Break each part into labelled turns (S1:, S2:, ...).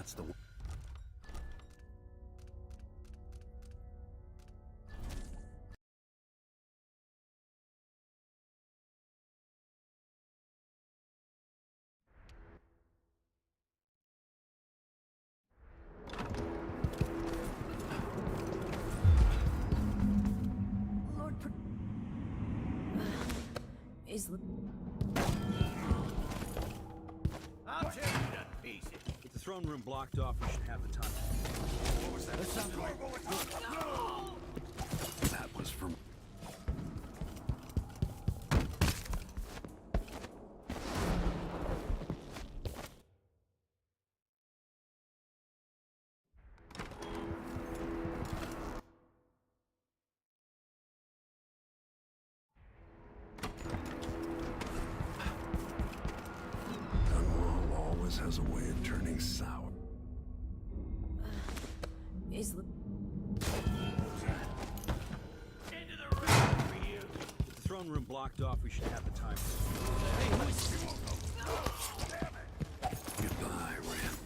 S1: That's the one.
S2: Is
S3: I'll tear you to pieces.
S1: With the throne room blocked off, we should have the time.
S3: What was that?
S1: That was from... Dunwall always has a way of turning sour.
S2: is
S3: Into the room for you.
S1: With the throne room blocked off, we should have the time.
S3: Hey, who is this?
S1: Goodbye, Ram.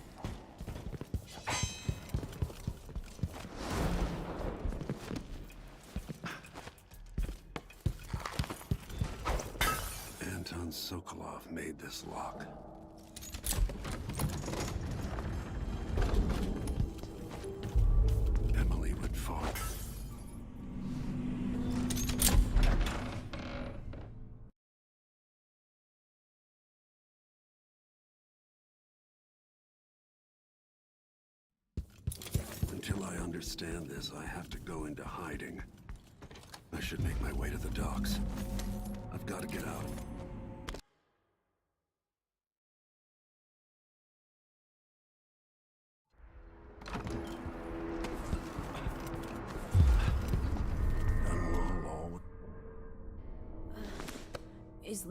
S1: Anton Sokolov made this lock. Emily would fall. Until I understand this, I have to go into hiding. I should make my way to the docks. I've got to get out. Dunwall always...
S2: is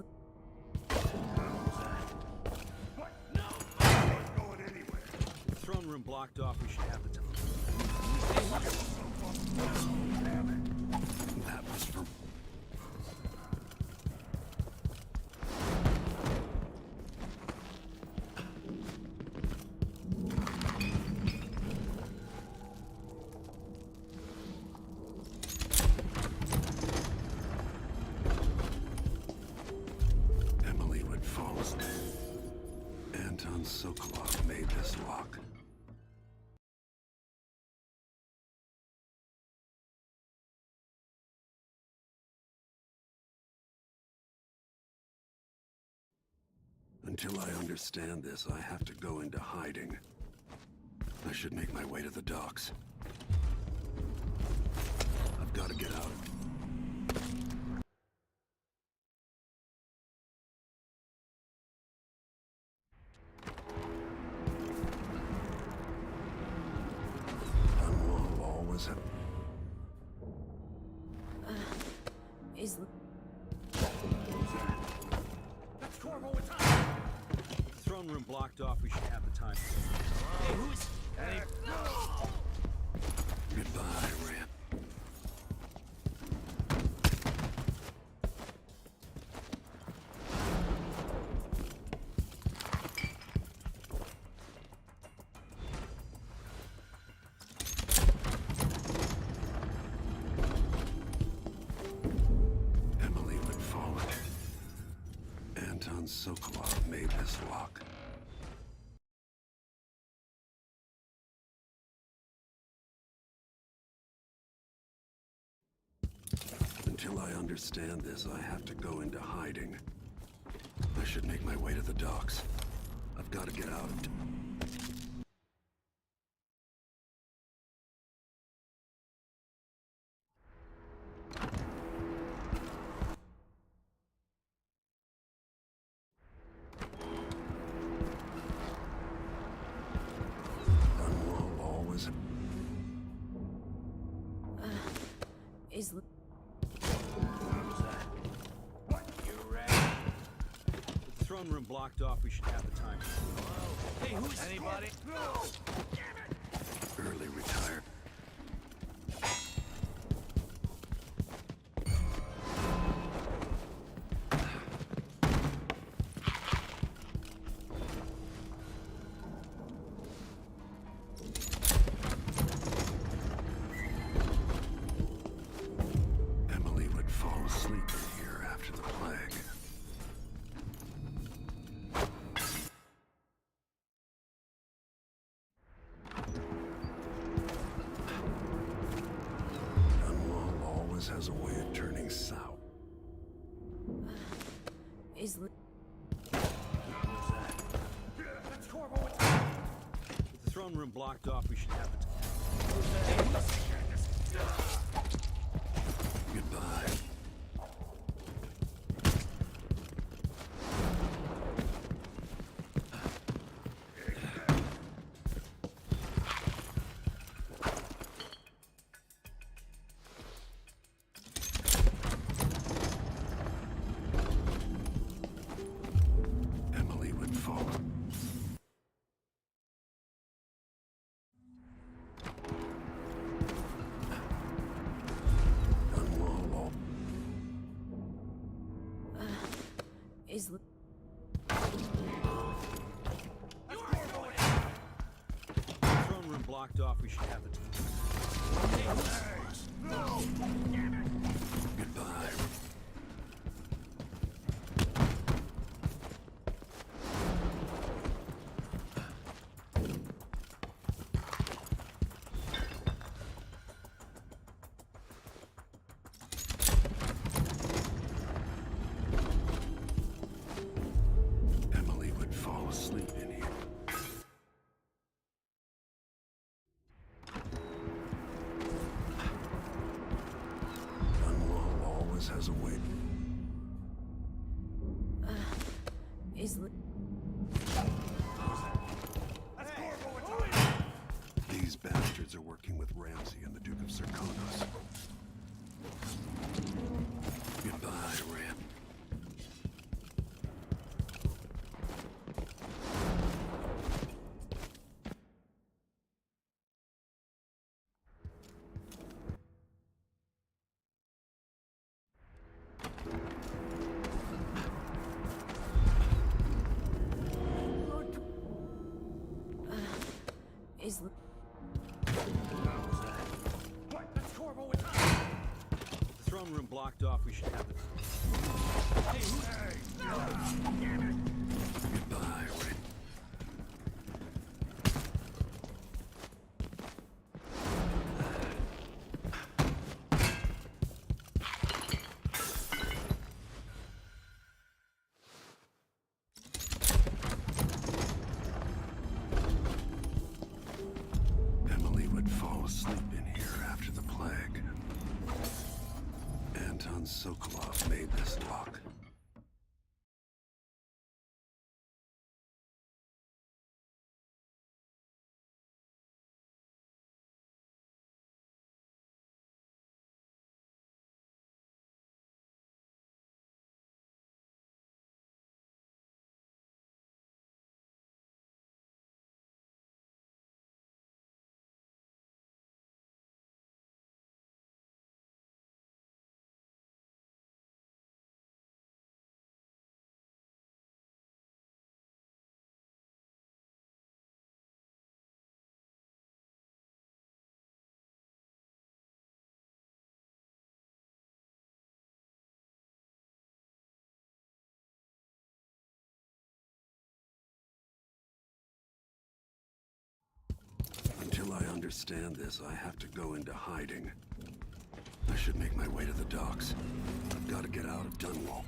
S3: What? No! I'm not going anywhere.
S1: With the throne room blocked off, we should have the time. That was for... Emily would fall. Anton Sokolov made this lock. Until I understand this, I have to go into hiding. I should make my way to the docks. I've got to get out. Dunwall always have...
S2: is
S3: That's Corvo with time.
S1: Throne room blocked off, we should have the time.
S3: Hey, who is... Hey,
S1: Goodbye, Ram. Emily would fall. Anton Sokolov made this lock. Until I understand this, I have to go into hiding. I should make my way to the docks. I've got to get out. Dunwall always...
S2: is
S3: what? You ready?
S1: With the throne room blocked off, we should have the time.
S3: Hey, who is... Anybody? No!
S1: Early retired. always has a way of turning south.
S2: Is Li-
S3: That's Corvo. It's
S4: With the throne room blocked off, we should have it.
S1: Goodbye. Emily would follow. Dunwall.
S2: is Li-
S4: With the throne room blocked off, we should have it.
S1: Goodbye. Emily would fall asleep in here. Dunwall always has a way.
S2: is Li-
S3: That's Corvo. It's
S1: These bastards are working with Ramsay and the Duke of Serkonos. Goodbye, Ram.
S2: is Li-
S3: What? That's Corvo. It's
S4: With the throne room blocked off, we should have it.
S1: Goodbye, Ram. Emily would fall asleep in here after the plague. Anton Sokolov made this lock. Until I understand this, I have to go into hiding. I should make my way to the docks. I've got to get out of Dunwall.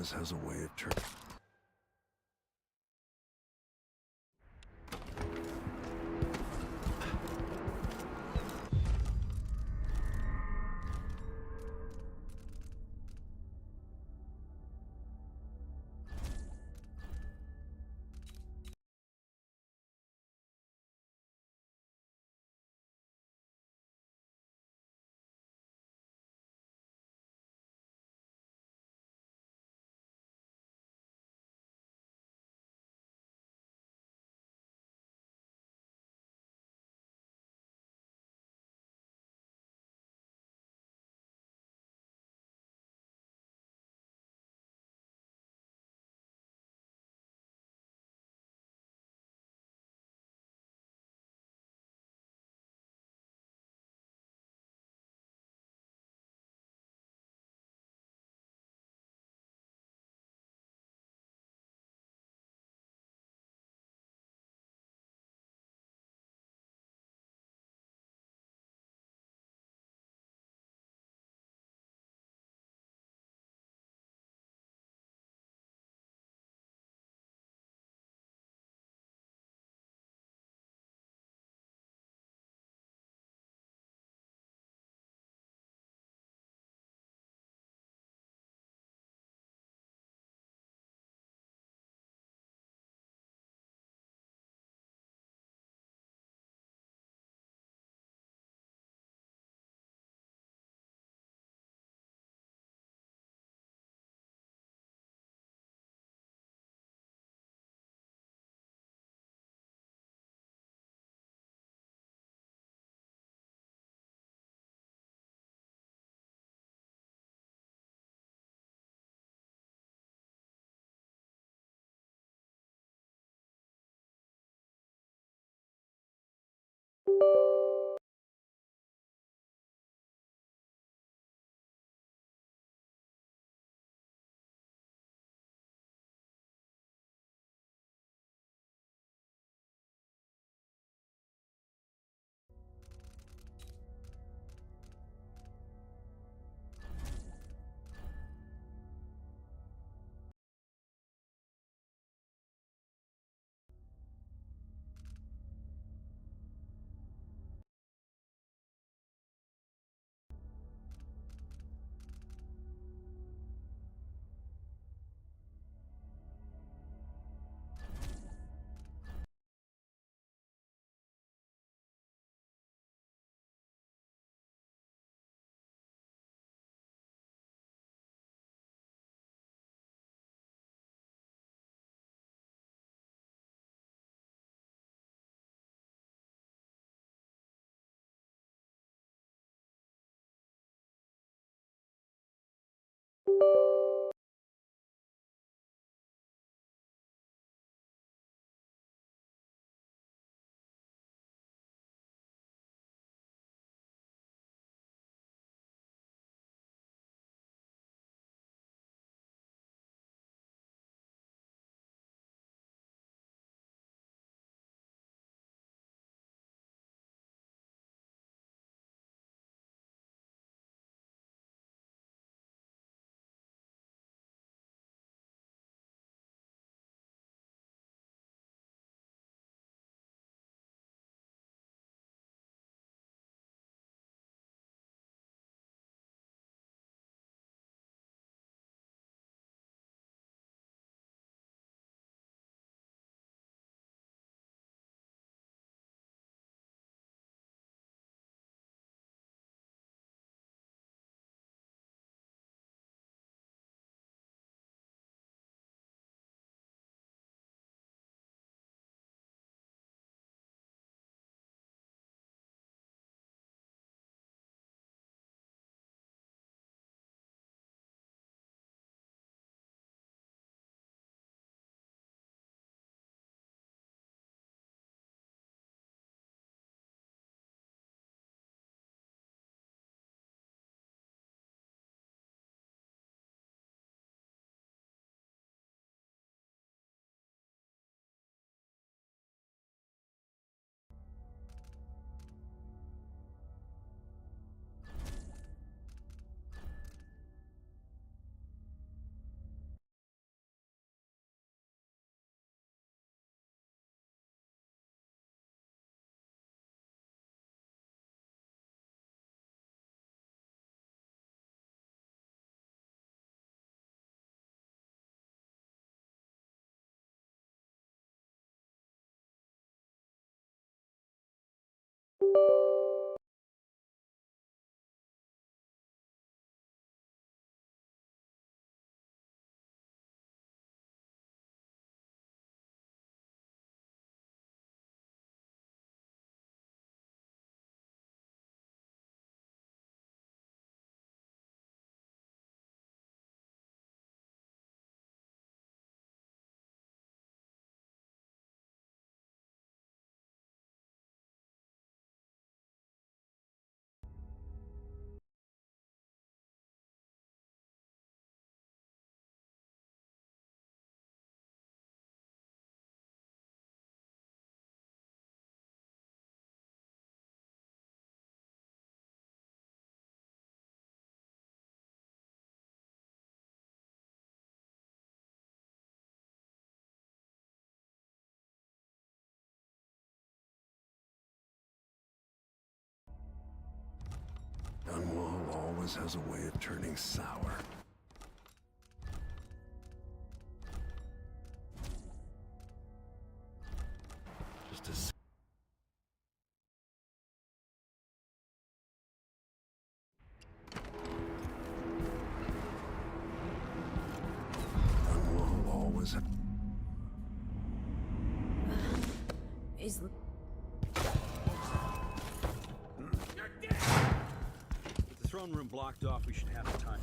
S1: Raz has a way of turning. always has a way of turning sour. Just as Dunwall always ha-
S2: Is
S4: With the throne room blocked off, we should have the time.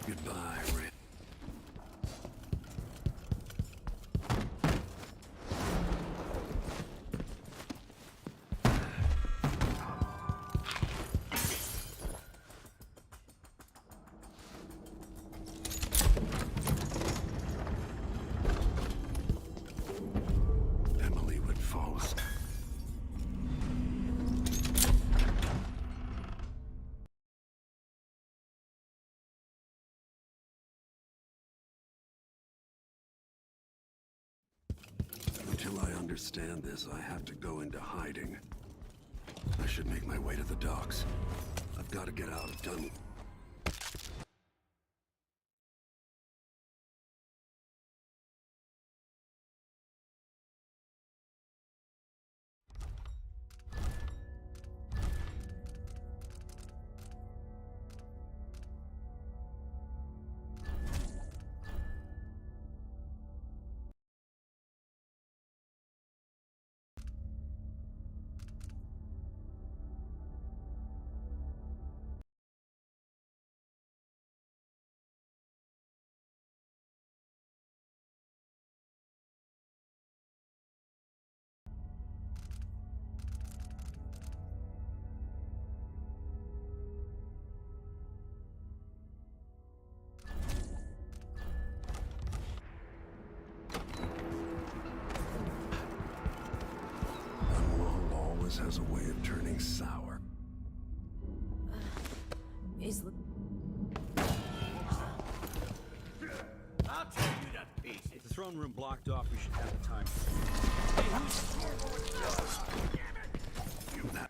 S1: Goodbye, Red. Emily would fall asleep. Until I understand this, I have to go into hiding. I should make my way to the docks. I've got to get out of Dunwall. Dunwall always has a way of turning sour.
S2: is
S3: I'll tear you to pieces.
S4: With the throne room blocked off, we should have the time.
S1: That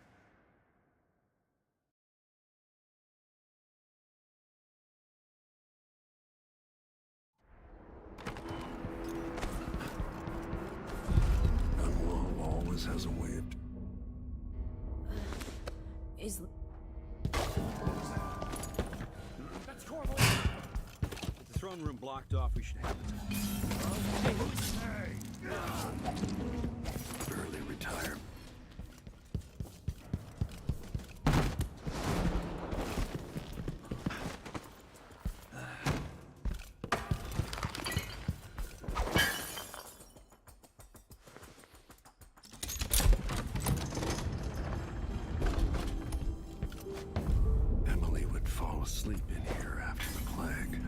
S1: Dunwall always has a way of...
S2: is
S3: That's Corvo.
S4: With the throne room blocked off, we should have the time.
S1: early retire. Emily would fall asleep in here after the plague.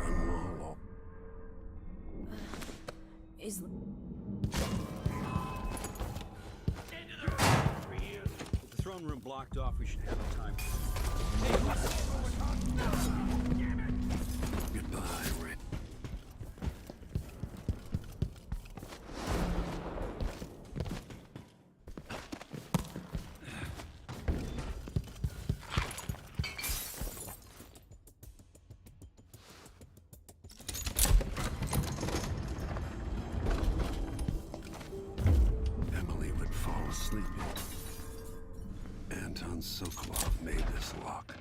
S1: Dunwall
S2: is
S4: With the throne room blocked off, we should have the time.
S1: Goodbye, Red. Emily would fall asleep. Anton Sokolov made this lock.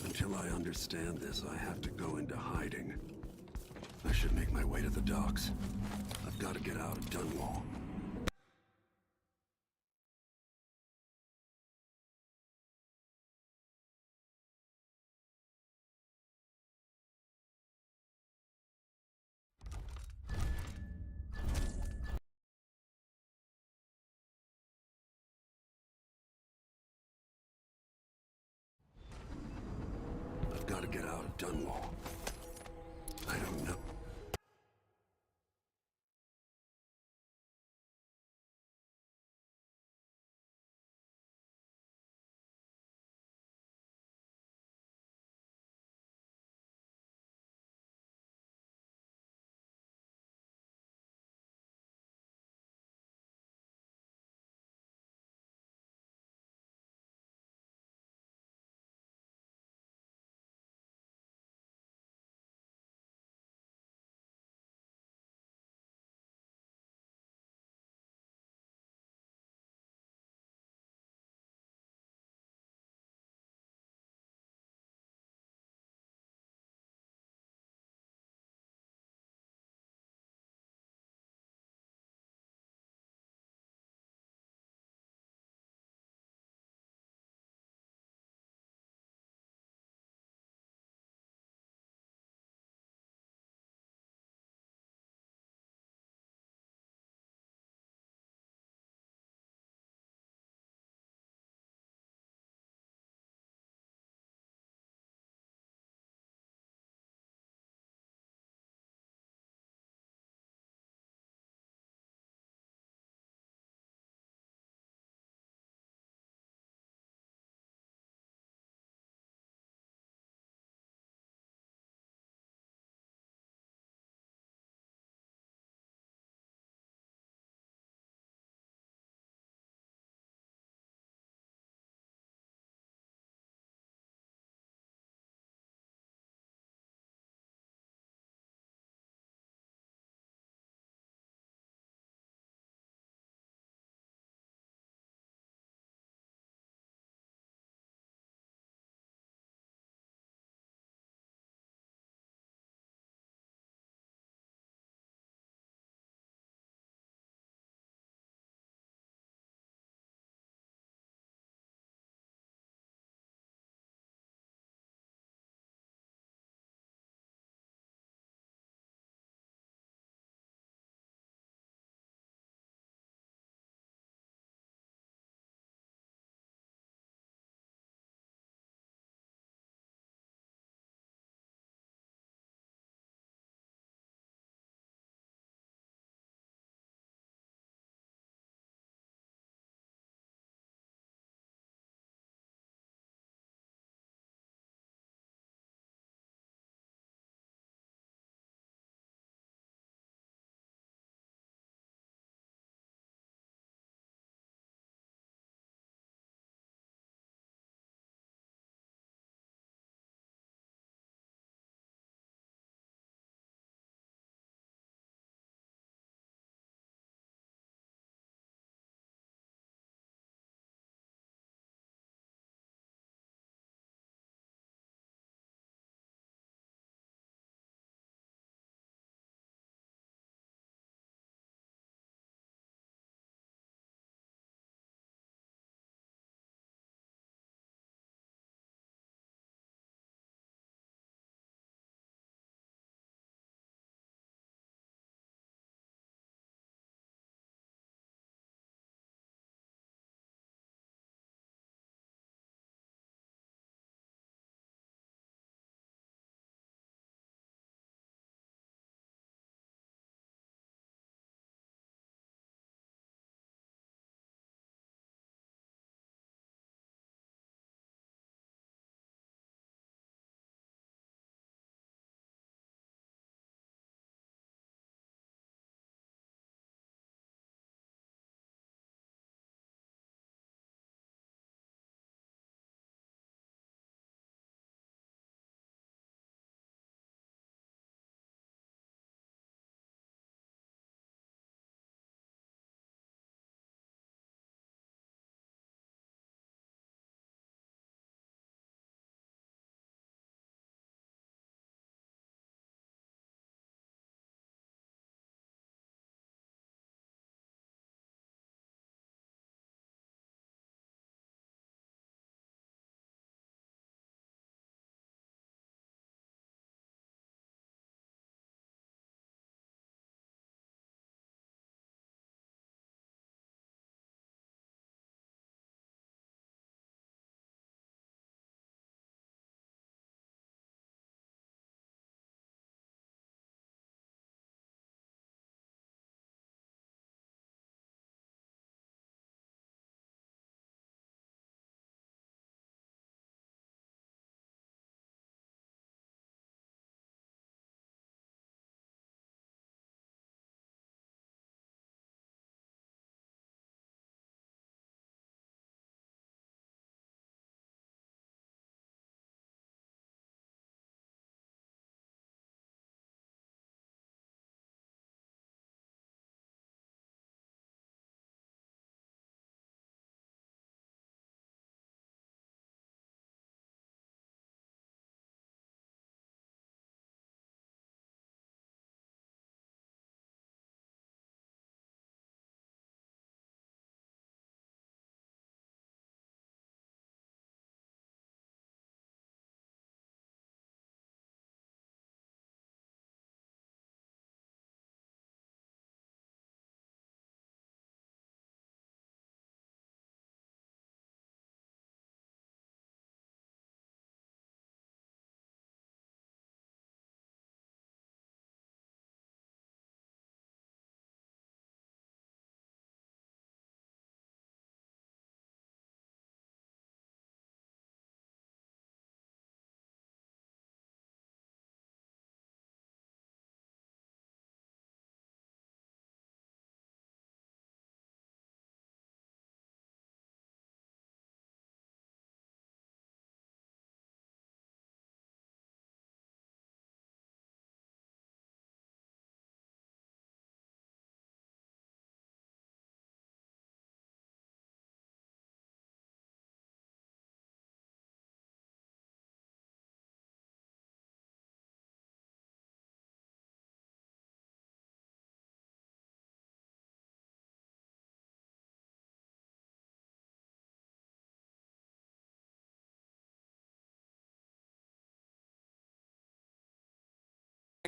S1: Until I understand this, I have to go into hiding. I should make my way to the docks. I've got to get out of Dunwall. get out of Dunwall. I don't know.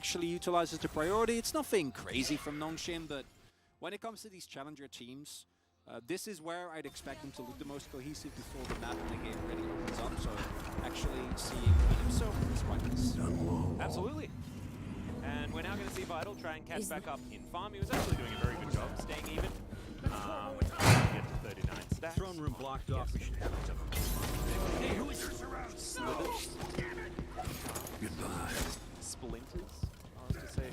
S5: actually utilizes the priority. It's nothing crazy from Nongshim, but when it comes to these challenger teams, this is where I'd expect them to look the most cohesive before the map and the game really opens up. So actually seeing so is quite nice.
S6: Absolutely. And we're now going to see Vital try and catch
S2: Is
S6: back
S2: the-
S6: up in farm. He was actually doing a very good job staying even. Get to 39 stacks.
S4: Throne room blocked off. We should have it.
S6: Hey, who is Slithers?
S1: Goodbye.
S6: Splinters, I was to say.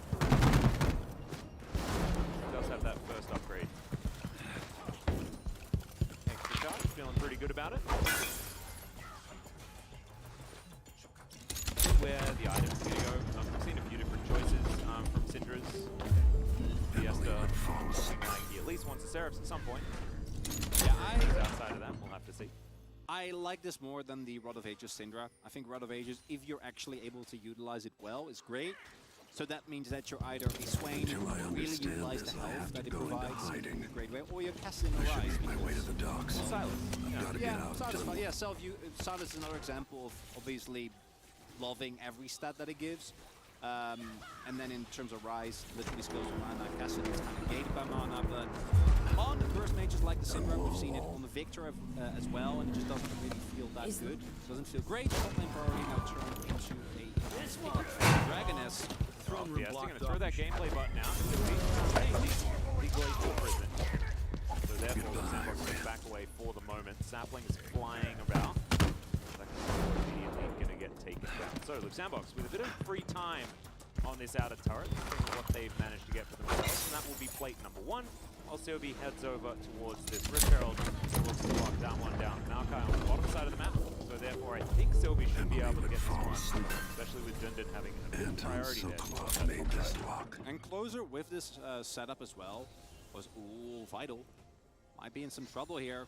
S6: He does have that first upgrade. Extra charge, feeling pretty good about it. Where the items are going to go. I've seen a few different choices from Syndra's. Fiesta, looking like he at least wants a Seraphs at some point.
S5: Yeah,
S6: Outside of that, we'll have to see.
S5: I like this more than the Rod of Ages Syndra. I think Rod of Ages, if you're actually able to utilize it well, is great. So that means that you're either a Swain
S1: Until I
S5: who really
S1: understand
S5: utilize
S1: this,
S5: the
S1: I
S5: health
S1: have
S5: that
S1: to
S5: it
S1: go into
S5: provides
S1: hiding.
S5: in a great way, or you're casting
S1: I
S5: the
S1: should
S5: Rise.
S1: make my way to the docks.
S6: Silas.
S1: I've got to get out.
S5: Silas,
S1: Done.
S5: yeah, Silas is another example of obviously loving every stat that it gives. And then in terms of Rise, literally skills of mana, Cassidy is kind of gated by mana, but on the burst mages like the Syndra, we've seen it on the Victor as well, and it just doesn't really feel that
S2: Is-
S5: good. Doesn't feel great. Top lane priority now turned into a pick up for Dragoness.
S6: Oh,
S4: Throne room
S6: Fiesta going
S4: blocked
S6: to throw
S4: off.
S6: that gameplay button out. He goes to prison. So therefore, the Sandbox goes back away for the moment. Sapling is flying about. That immediately going to get taken down. So Luke Sandbox with a bit of free time on this outer turret, looking at what they've managed to get for themselves, and that will be plate number 1. While Sylvie heads over towards this Rift Herald, who looks to lock that one down. Maokai on the bottom side of the map, so therefore I think Sylvie should be able to get this one, especially with Dundon having a big
S1: Anton
S6: priority there.
S1: Sokolov made this lock.
S5: And closer with this setup as well was Vital. Might be in some trouble here.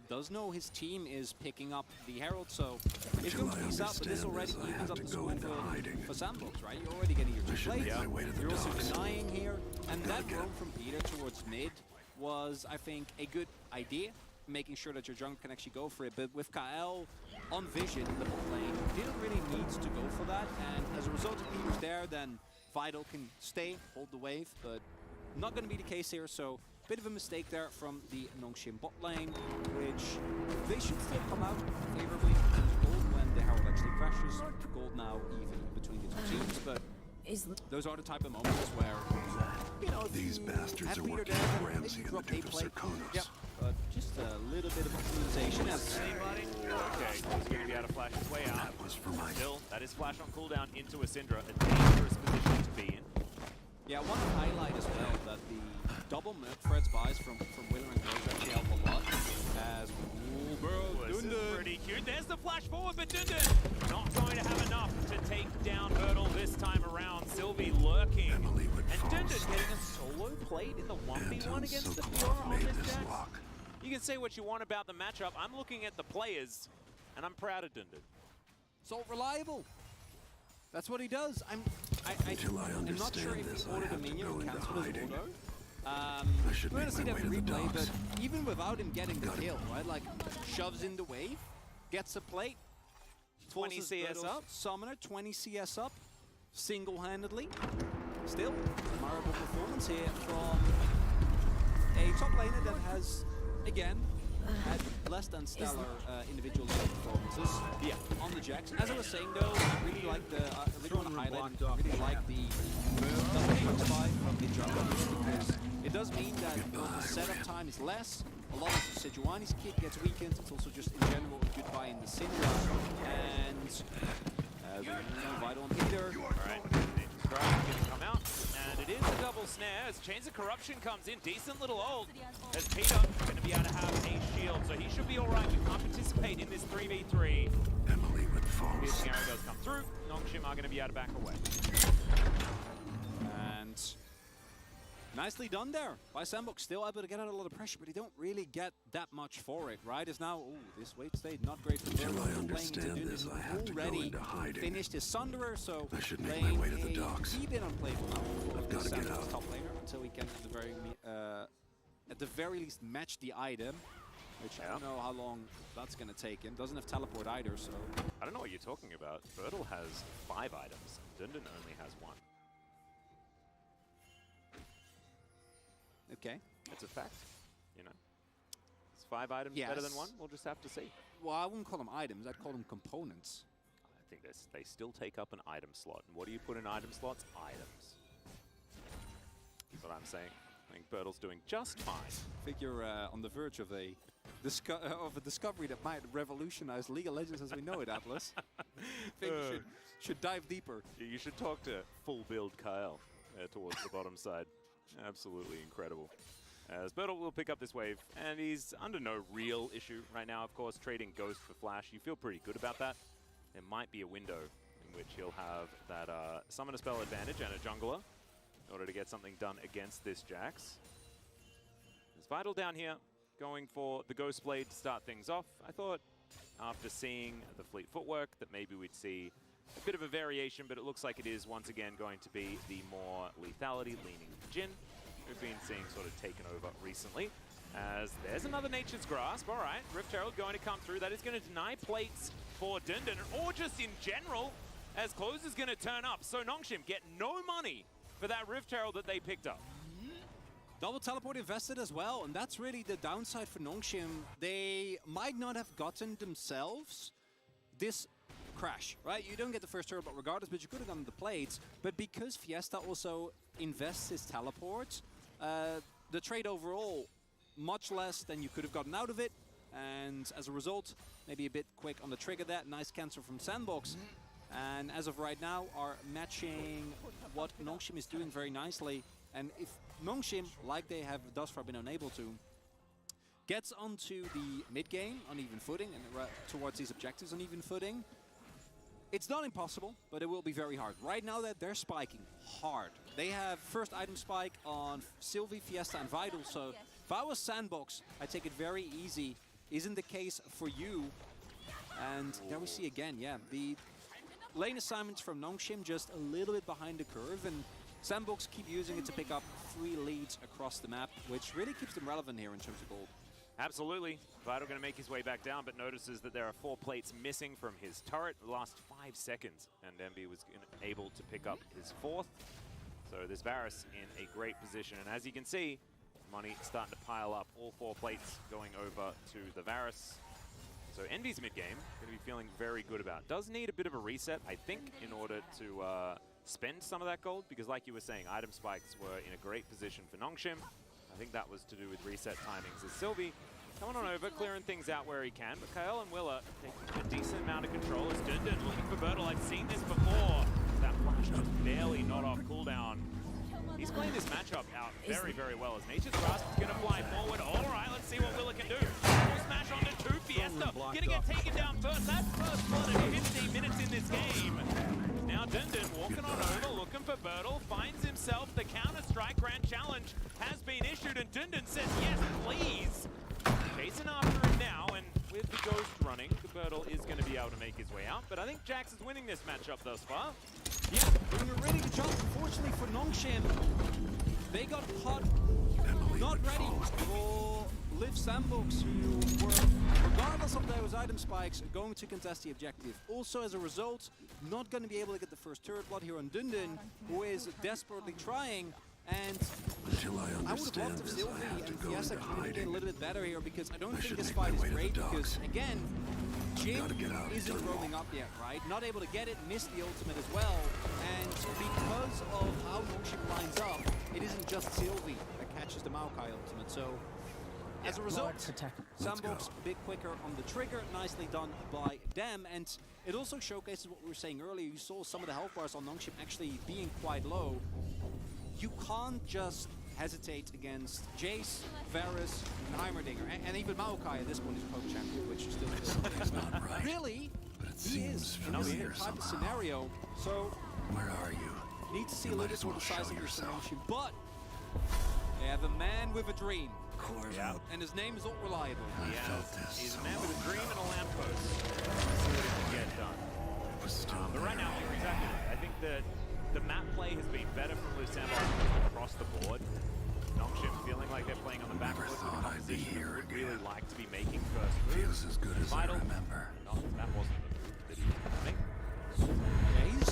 S5: Does know his team is picking up the Herald, so he's
S1: Until
S5: going to
S1: I
S5: piece out, but this
S1: understand
S5: already
S1: this, I
S5: evens
S1: have
S5: up
S1: to
S5: the
S1: go
S5: score
S1: into hiding.
S5: for Sandbox, right? You're already getting your
S1: I should make
S5: replay.
S1: my way to the
S5: You're also
S1: docks.
S5: denying here, and
S1: Gotta
S5: that
S1: get
S5: roam
S1: it.
S5: from Peter towards mid was, I think, a good idea, making sure that your jungle can actually go for it. But with Kael on vision in the bot lane, didn't really need to go for that, and as a result of Peter's there, then Vital can stay, hold the wave, but not going to be the case here, so bit of a mistake there from the Nongshim bot lane, which they should still come out favorably in terms of gold when the Herald actually crashes. Gold now even between the two teams, but
S2: Is
S5: those are the type of moments where, you know, if
S1: These
S5: you
S1: bastards
S5: have
S1: are
S5: Peter
S1: working
S5: there,
S1: with
S5: then
S1: Ramsey
S5: maybe
S1: and the
S5: drop a
S1: Duke of
S5: plate.
S1: Serkonos.
S5: Yep, but just a little bit of optimization as
S6: Okay, he's going to be able to flash his way out.
S1: That was for my
S6: Still, that is flash on cooldown into a Syndra, a dangerous position to be in.
S5: yeah, I want to highlight as well that the double Merc threats buys from Willer and Groves actually help a lot. As
S6: This is pretty cute. There's the flash forward, but Dundon not going to have enough to take down Hurdle this time around. Sylvie lurking.
S1: Emily would
S6: And
S1: fall
S6: Dundon
S1: asleep.
S6: getting a solo plate in the 1v1
S1: Anton
S6: against the
S1: Sokolov
S6: Fiora on
S1: made
S6: this
S1: this
S6: Jax.
S1: lock.
S6: You can say what you want about the matchup. I'm looking at the players, and I'm proud of Dundon.
S5: so reliable. That's what he does.
S1: Until I
S5: I'm not sure
S1: understand
S5: if
S1: this,
S5: he
S1: I
S5: ordered a
S1: have to
S5: minion
S1: go
S5: or
S1: into
S5: canceled his
S1: hiding.
S5: auto.
S1: I should
S5: We're
S1: make
S5: gonna see
S1: my
S5: that
S1: way to the
S5: replay, but
S1: docks.
S5: even without him getting the
S1: Gotta-
S5: kill, right? Like, shoves in the wave, gets a plate,
S6: 20
S5: forces
S6: CS
S5: Hurdle's
S6: up.
S5: Summoner, 20 CS up, single-handedly. Still, admirable performance here from a top laner that has, again, had less than stellar individual performances.
S6: Yeah.
S5: On the Jax. As I was saying though, I really like the, I really want to highlight, I really like the double spy from the jungle because it does mean that the setup time is less. A lot of Sejuani's kit gets weakened. It's also just in general a good buy in the Syndra. And Vital on Peter.
S6: Alright, Ninja's Grab is going to come out, and it is a double snare as Chains of Corruption comes in. Decent little ult, as Peter going to be able to have a shield, so he should be alright. We can't participate in this 3v3.
S1: Emily would fall
S6: Piercing
S1: asleep.
S6: arrow does come through. Nongshim are going to be able to back away.
S5: And nicely done there by Sandbox. Still able to get out a lot of pressure, but he don't really get that much for it, right? It's now, this wait state not great for
S1: Until
S5: Virgil.
S1: I
S5: Playing into
S1: understand
S5: Dundon,
S1: this,
S5: who
S1: I have to go
S5: already
S1: into hiding.
S5: finished his Sunderer, so
S1: I should make
S5: playing
S1: my way to the
S5: a
S1: docks.
S5: wee bit unplayable now for
S1: I've gotta
S5: this
S1: get
S5: Sandbox
S1: out.
S5: top laner until he can at the very least match the item, which I don't know how long that's going to take him. Doesn't have teleport either, so
S6: I don't know what you're talking about. Fertile has 5 items, Dundon only has 1.
S5: Okay.
S6: It's a fact, you know. Is 5 items better than
S5: Yes.
S6: 1? We'll just have to see.
S5: Well, I wouldn't call them items. I'd call them components.
S6: I think they still take up an item slot. And what do you put in item slots? Items. That's what I'm saying. I think Bertle's doing just fine.
S5: I think you're on the verge of a discovery that might revolutionize League of Legends as we know it, Atlas. I think you should dive deeper.
S6: You should talk to full build Kyle towards the bottom side. Absolutely incredible. As Bertle will pick up this wave, and he's under no real issue right now, of course. Trading Ghost for Flash, you feel pretty good about that. There might be a window in which he'll have that Summoner Spell advantage and a Jungler in order to get something done against this Jax. There's Vital down here, going for the Ghost Blade to start things off. I thought, after seeing the Fleet footwork, that maybe we'd see a bit of a variation, but it looks like it is once again going to be the more lethality-leaning Jhin we've been seeing sort of taken over recently. As there's another Nature's Grasp. All right, Rift Herald going to come through. That is going to deny plates for Dundun, or just in general, as Close is going to turn up. So Nongshim get no money for that Rift Herald that they picked up.
S5: Double teleport invested as well, and that's really the downside for Nongshim. They might not have gotten themselves this crash, right? You don't get the first turret regardless, but you could have gotten the plates. But because Fiesta also invests his teleport, the trade overall, much less than you could have gotten out of it. And as a result, maybe a bit quick on the trigger there. Nice cancel from Sandbox. And as of right now, are matching what Nongshim is doing very nicely. And if Nongshim, like they have thus far been unable to, gets onto the mid game on even footing and towards these objectives on even footing, it's not impossible, but it will be very hard. Right now that they're spiking hard. They have first item spike on Sylvie, Fiesta, and Vital. So if I was Sandbox, I take it very easy. Isn't the case for you? And there we see again, yeah, the lane assignments from Nongshim just a little bit behind the curve, and Sandbox keep using it to pick up 3 leads across the map, which really keeps them relevant here in terms of gold.
S6: Absolutely. Vital going to make his way back down, but notices that there are 4 plates missing from his turret. The last 5 seconds, and Emby was able to pick up his 4th. So this Varus in a great position, and as you can see, money starting to pile up. All 4 plates going over to the Varus. So Envy's mid game going to be feeling very good about. Does need a bit of a reset, I think, in order to spend some of that gold, because like you were saying, item spikes were in a great position for Nongshim. I think that was to do with reset timings as Sylvie coming on over, clearing things out where he can. But Kyle and Willa taking a decent amount of control as Dundun looking for Bertle. I've seen this before. That flash just barely not off cooldown. He's playing this matchup out very, very well as Nature's Grasp is going to fly forward. All right, let's see what Willa can do. Full smash onto 2. Fiesta going to get taken down first. That's first blood at 15 minutes in this game. Now Dundun walking on over, looking for Bertle, finds himself the Counter-Strike Grand Challenge has been issued, and Dundun says, yes, please. Chasing after him now, and with the Ghost running, the Bertle is going to be able to make his way out, but I think Jax is winning this matchup thus far.
S5: Yeah, we were ready to jump. Unfortunately for Nongshim, they got caught not ready for Liv Sandbox, who were, regardless of those item spikes, going to contest the objective. Also, as a result, not going to be able to get the first turret blood here on Dundun, who is desperately trying. And
S1: Until I
S5: I would have
S1: understand
S5: loved if
S1: this,
S5: Sylvie
S1: I have to
S5: and
S1: go
S5: Fiesta
S1: into
S5: communicate a
S1: hiding.
S5: little bit better here, because I don't
S1: I
S5: think
S1: should
S5: this
S1: make
S5: fight
S1: my
S5: is
S1: way to
S5: great,
S1: the
S5: because
S1: docks.
S5: again, Jhin
S1: gotta get out.
S5: isn't
S1: Done.
S5: rolling up yet, right? Not able to get it, missed the ultimate as well. And because of how Nongshim lines up, it isn't just Sylvie that catches the Maokai ultimate. So as a result, Sandbox a bit quicker on the trigger, nicely done by them. And it also showcases what we were saying earlier. You saw some of the health bars on Nongshim actually being quite low. You can't just hesitate against Jace, Varus, and Heimerdinger, and even Maokai at this point is Poke champion, which is still
S1: Something's not right.
S5: really,
S1: But it
S5: he is
S1: seems
S5: in this
S1: familiar
S5: type of
S1: somehow.
S5: scenario. So
S1: Where are you?
S5: need to see
S1: You
S5: a
S1: might
S5: little
S1: as
S5: bit more
S1: well show
S5: decisiveness from
S1: yourself.
S5: Nongshim, but they have a man with a dream,
S6: Yeah.
S5: and his name is not reliable.
S1: I
S6: Yeah,
S1: felt this
S6: he's a
S1: so
S6: man with a
S1: long
S6: dream and
S1: ago.
S6: a lamppost. Let's see what he can get done.
S1: It was still
S6: But right
S1: there.
S6: now, you're exactly right. I think that the map play has been better from Liv Sandbox across the board. Nongshim feeling like they're playing on the back
S1: Never
S6: foot with
S1: thought
S6: a
S1: I'd be
S6: composition
S1: here
S6: that would really
S1: again.
S6: like to be making first
S1: Feels as good as I
S6: Vital.
S1: remember.
S6: No, that wasn't the move that he wanted to make.
S5: Yeah, he's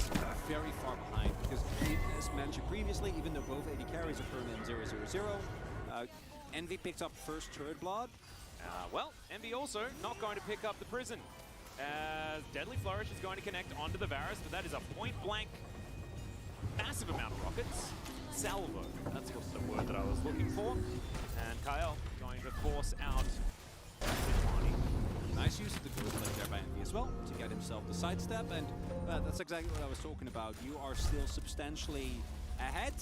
S5: very far behind, because he, as mentioned previously, even though both AD carries are currently on 0-0-0, Envy picked up first turret blood.
S6: Well, Envy also not going to pick up the prison, as Deadly Flourish is going to connect onto the Varus, but that is a point-blank, massive amount of rockets. Salvo, that's what's the word that I was looking for. And Kyle going to force out Sejuani.
S5: Nice use of the ghost blade there by Envy as well to get himself the sidestep, and that's exactly what I was talking about. You are still substantially ahead,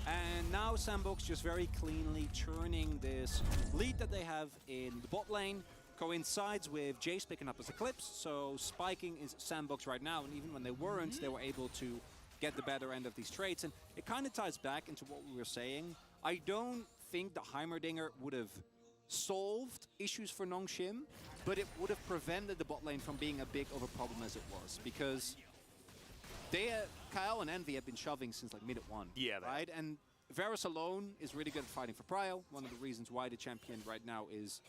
S5: and now Sandbox just very cleanly turning this lead that they have in the bot lane coincides with Jace picking up his Eclipse, so spiking is Sandbox right now, and even when they weren't, they were able to get the better end of these trades, and it kind of ties back into what we were saying. I don't think the Heimerdinger would have solved issues for Nongshim, but it would have prevented the bot lane from being a big of a problem as it was, because they, Kyle and Envy have been shoving since like mid-1.
S6: Yeah,
S5: right? And Varus alone is really good at fighting for Prio, one of the reasons why the champion right now is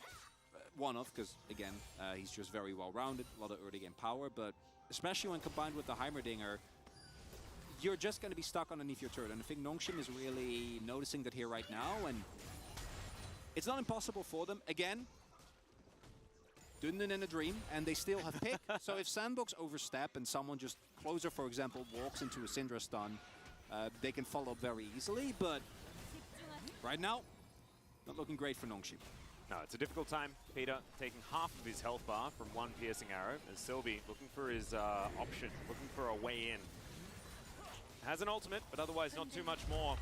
S5: one of, because again, he's just very well-rounded, a lot of early game power, but especially when combined with the Heimerdinger, you're just going to be stuck underneath your turret, and I think Nongshim is really noticing that here right now, and it's not impossible for them. Again, Dundun in a dream, and they still have pick. So if Sandbox overstep and someone just closer, for example, walks into a Syndra stun, they can follow up very easily. But right now, not looking great for Nongshim.
S6: No, it's a difficult time. Peter taking half of his health bar from one piercing arrow, as Sylvie looking for his option, looking for a way in. Has an ultimate, but otherwise not too much more.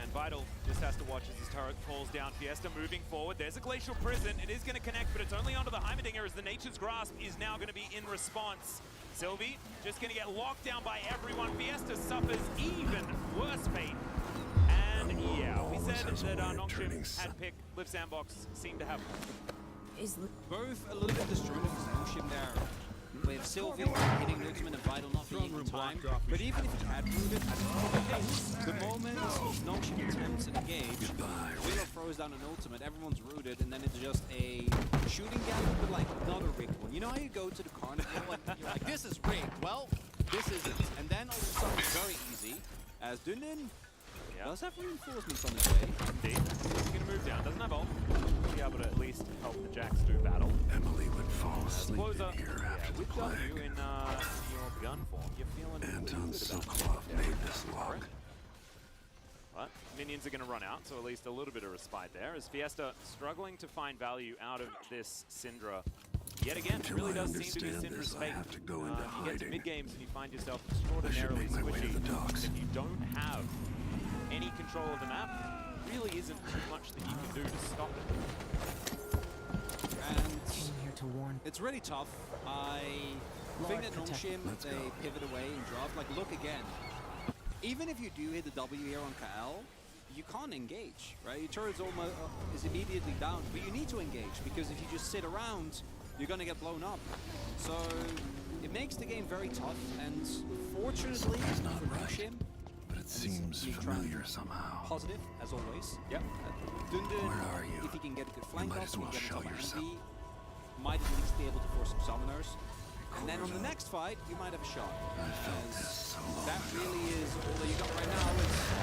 S6: And Vital just has to watch as his turret falls down. Fiesta moving forward. There's a Glacial Prison. It is going to connect, but it's only onto the Heimerdinger as the Nature's Grasp is now going to be in response. Sylvie just going to get locked down by everyone. Fiesta suffers even worse fate. And yeah, we said that Nongshim had pick. Liv Sandbox seemed to have
S5: Both a little bit disjointed as Nongshim there. With Sylvie hitting the ultimate and Vital not being in time. But even if it had rooted, the moment Nongshim attempts an engage, Vital throws down an ultimate, everyone's rooted, and then it's just a shooting gallery, but like not a rigged one. You know how you go to the carnival and you're like, this is rigged? Well, this isn't. And then all of a sudden it's very easy, as Dundun does have reinforcements on his way.
S6: Indeed. He's going to move down, doesn't have ult. Be able to at least help the Jax do battle.
S1: Emily would fall asleep
S6: Closer.
S1: in here after the
S6: With
S1: plague.
S6: W in your gun form, you're feeling
S1: Anton
S6: good about
S1: Sokolov made this lock.
S6: But minions are going to run out, so at least a little bit of respite there. As Fiesta struggling to find value out of this Syndra. Yet again, it
S1: Until
S6: really
S1: I
S6: does seem to be
S1: understand
S6: Syndra's
S1: this, I
S6: fate.
S1: have to go into
S6: You get to
S1: hiding.
S6: mid-games and you find yourself extraordinarily
S1: make my way to
S6: squishy.
S1: the docks.
S6: If you don't have any control of the map, really isn't too much that you can do to stop it.
S5: And
S2: here to warn.
S5: it's really tough. I think that Nongshim,
S1: Let's
S5: they
S1: go.
S5: pivot away and drop. Like, look again. Even if you do hit the W here on KL, you can't engage, right? Your turret's almost is immediately down, but you need to engage, because if you just sit around, you're gonna get blown up. So it makes the game very tough, and fortunately
S1: Something's not
S5: for
S1: right.
S5: Nongshim,
S1: But it seems
S5: you try
S1: familiar somehow.
S5: positive as always.
S6: Yep.
S5: Dundun,
S1: Where are you?
S5: if he can get a good flank
S1: might
S5: off,
S1: as
S5: he
S1: well
S5: can get
S1: show
S5: himself
S1: yourself.
S5: Envy, might at least be able to force some summoners. And then on the next fight, you might have a shot.
S1: I felt
S5: As
S1: this so long
S5: that
S1: ago.
S5: really is all that you got right now.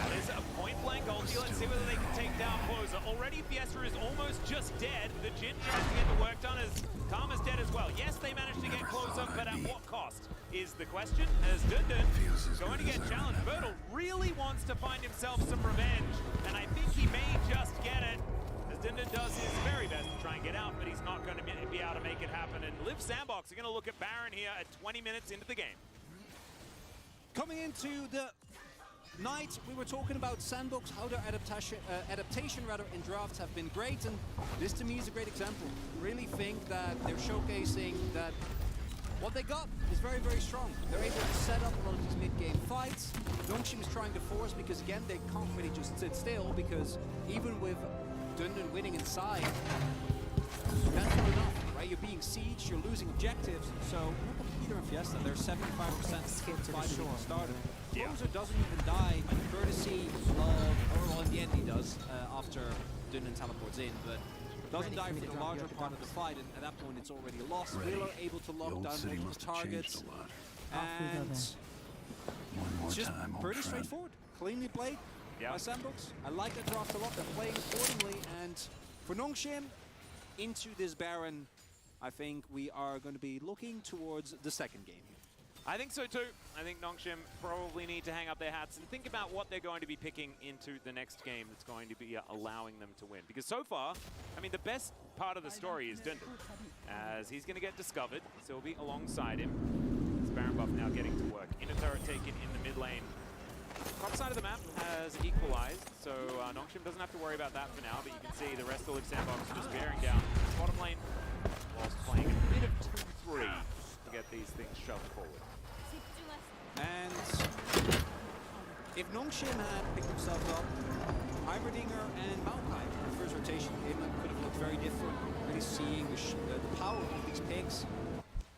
S6: That is a point-blank ulti. Let's see whether they can take down Closer. Already Fiesta is almost just dead. The Jin tries to get the work done as Karma's dead as well. Yes, they managed to get
S1: Never
S6: Closer,
S1: thought
S6: but
S1: I'd
S6: at
S1: be-
S6: what cost is the question. As Dundun
S1: Feels as
S6: going to
S1: good
S6: get
S1: as I
S6: challenged.
S1: remember.
S6: Bertel really wants to find himself some revenge, and I think he may just get it. As Dundun does his very best to try and get out, but he's not going to be able to make it happen. And Liv Sandbox are going to look at Baron here at 20 minutes into the game.
S5: Coming into the night, we were talking about Sandbox, how their adaptation in drafts have been great, and this to me is a great example. Really think that they're showcasing that what they got is very, very strong. They're able to set up a lot of these mid-game fights. Nongshim is trying to force, because again, they can't really just sit still, because even with Dundun winning inside, that's not enough, right? You're being sieged, you're losing objectives. So look at Peter and Fiesta, they're 75% skip to the shore started.
S6: Yeah.
S5: Closer doesn't even die, courtesy of, or well, in the end he does, after Dundun teleports in, but doesn't die for the larger part of the fight, and at that point it's already lost.
S1: Ready.
S5: Wheeler able to
S1: The
S5: lock
S1: old
S5: down
S1: city
S5: multiple
S1: must have
S5: targets,
S1: changed a lot.
S5: and
S1: One more
S5: it's just
S1: time, old
S5: pretty
S1: friend.
S5: straightforward. Cleanly played,
S6: Yeah.
S5: by Sandbox. I like that draft a lot. They're playing accordingly. And for Nongshim, into this Baron, I think we are going to be looking towards the second game.
S6: I think so too. I think Nongshim probably need to hang up their hats and think about what they're going to be picking into the next game that's going to be allowing them to win. Because so far, I mean, the best part of the story is Dundun, as he's going to get discovered. Sylvie alongside him. It's Baron buff now getting to work. Inner turret taken in the mid lane. Top side of the map has equalized, so Nongshim doesn't have to worry about that for now, but you can see the rest of the Live Sandbox just bearing down bottom lane whilst playing a bit of 2-3 to get these things shoved forward.
S5: And if Nongshim had picked themselves up, Heimerdinger and Maokai in the first rotation game could have looked very different. Really seeing the power of these picks.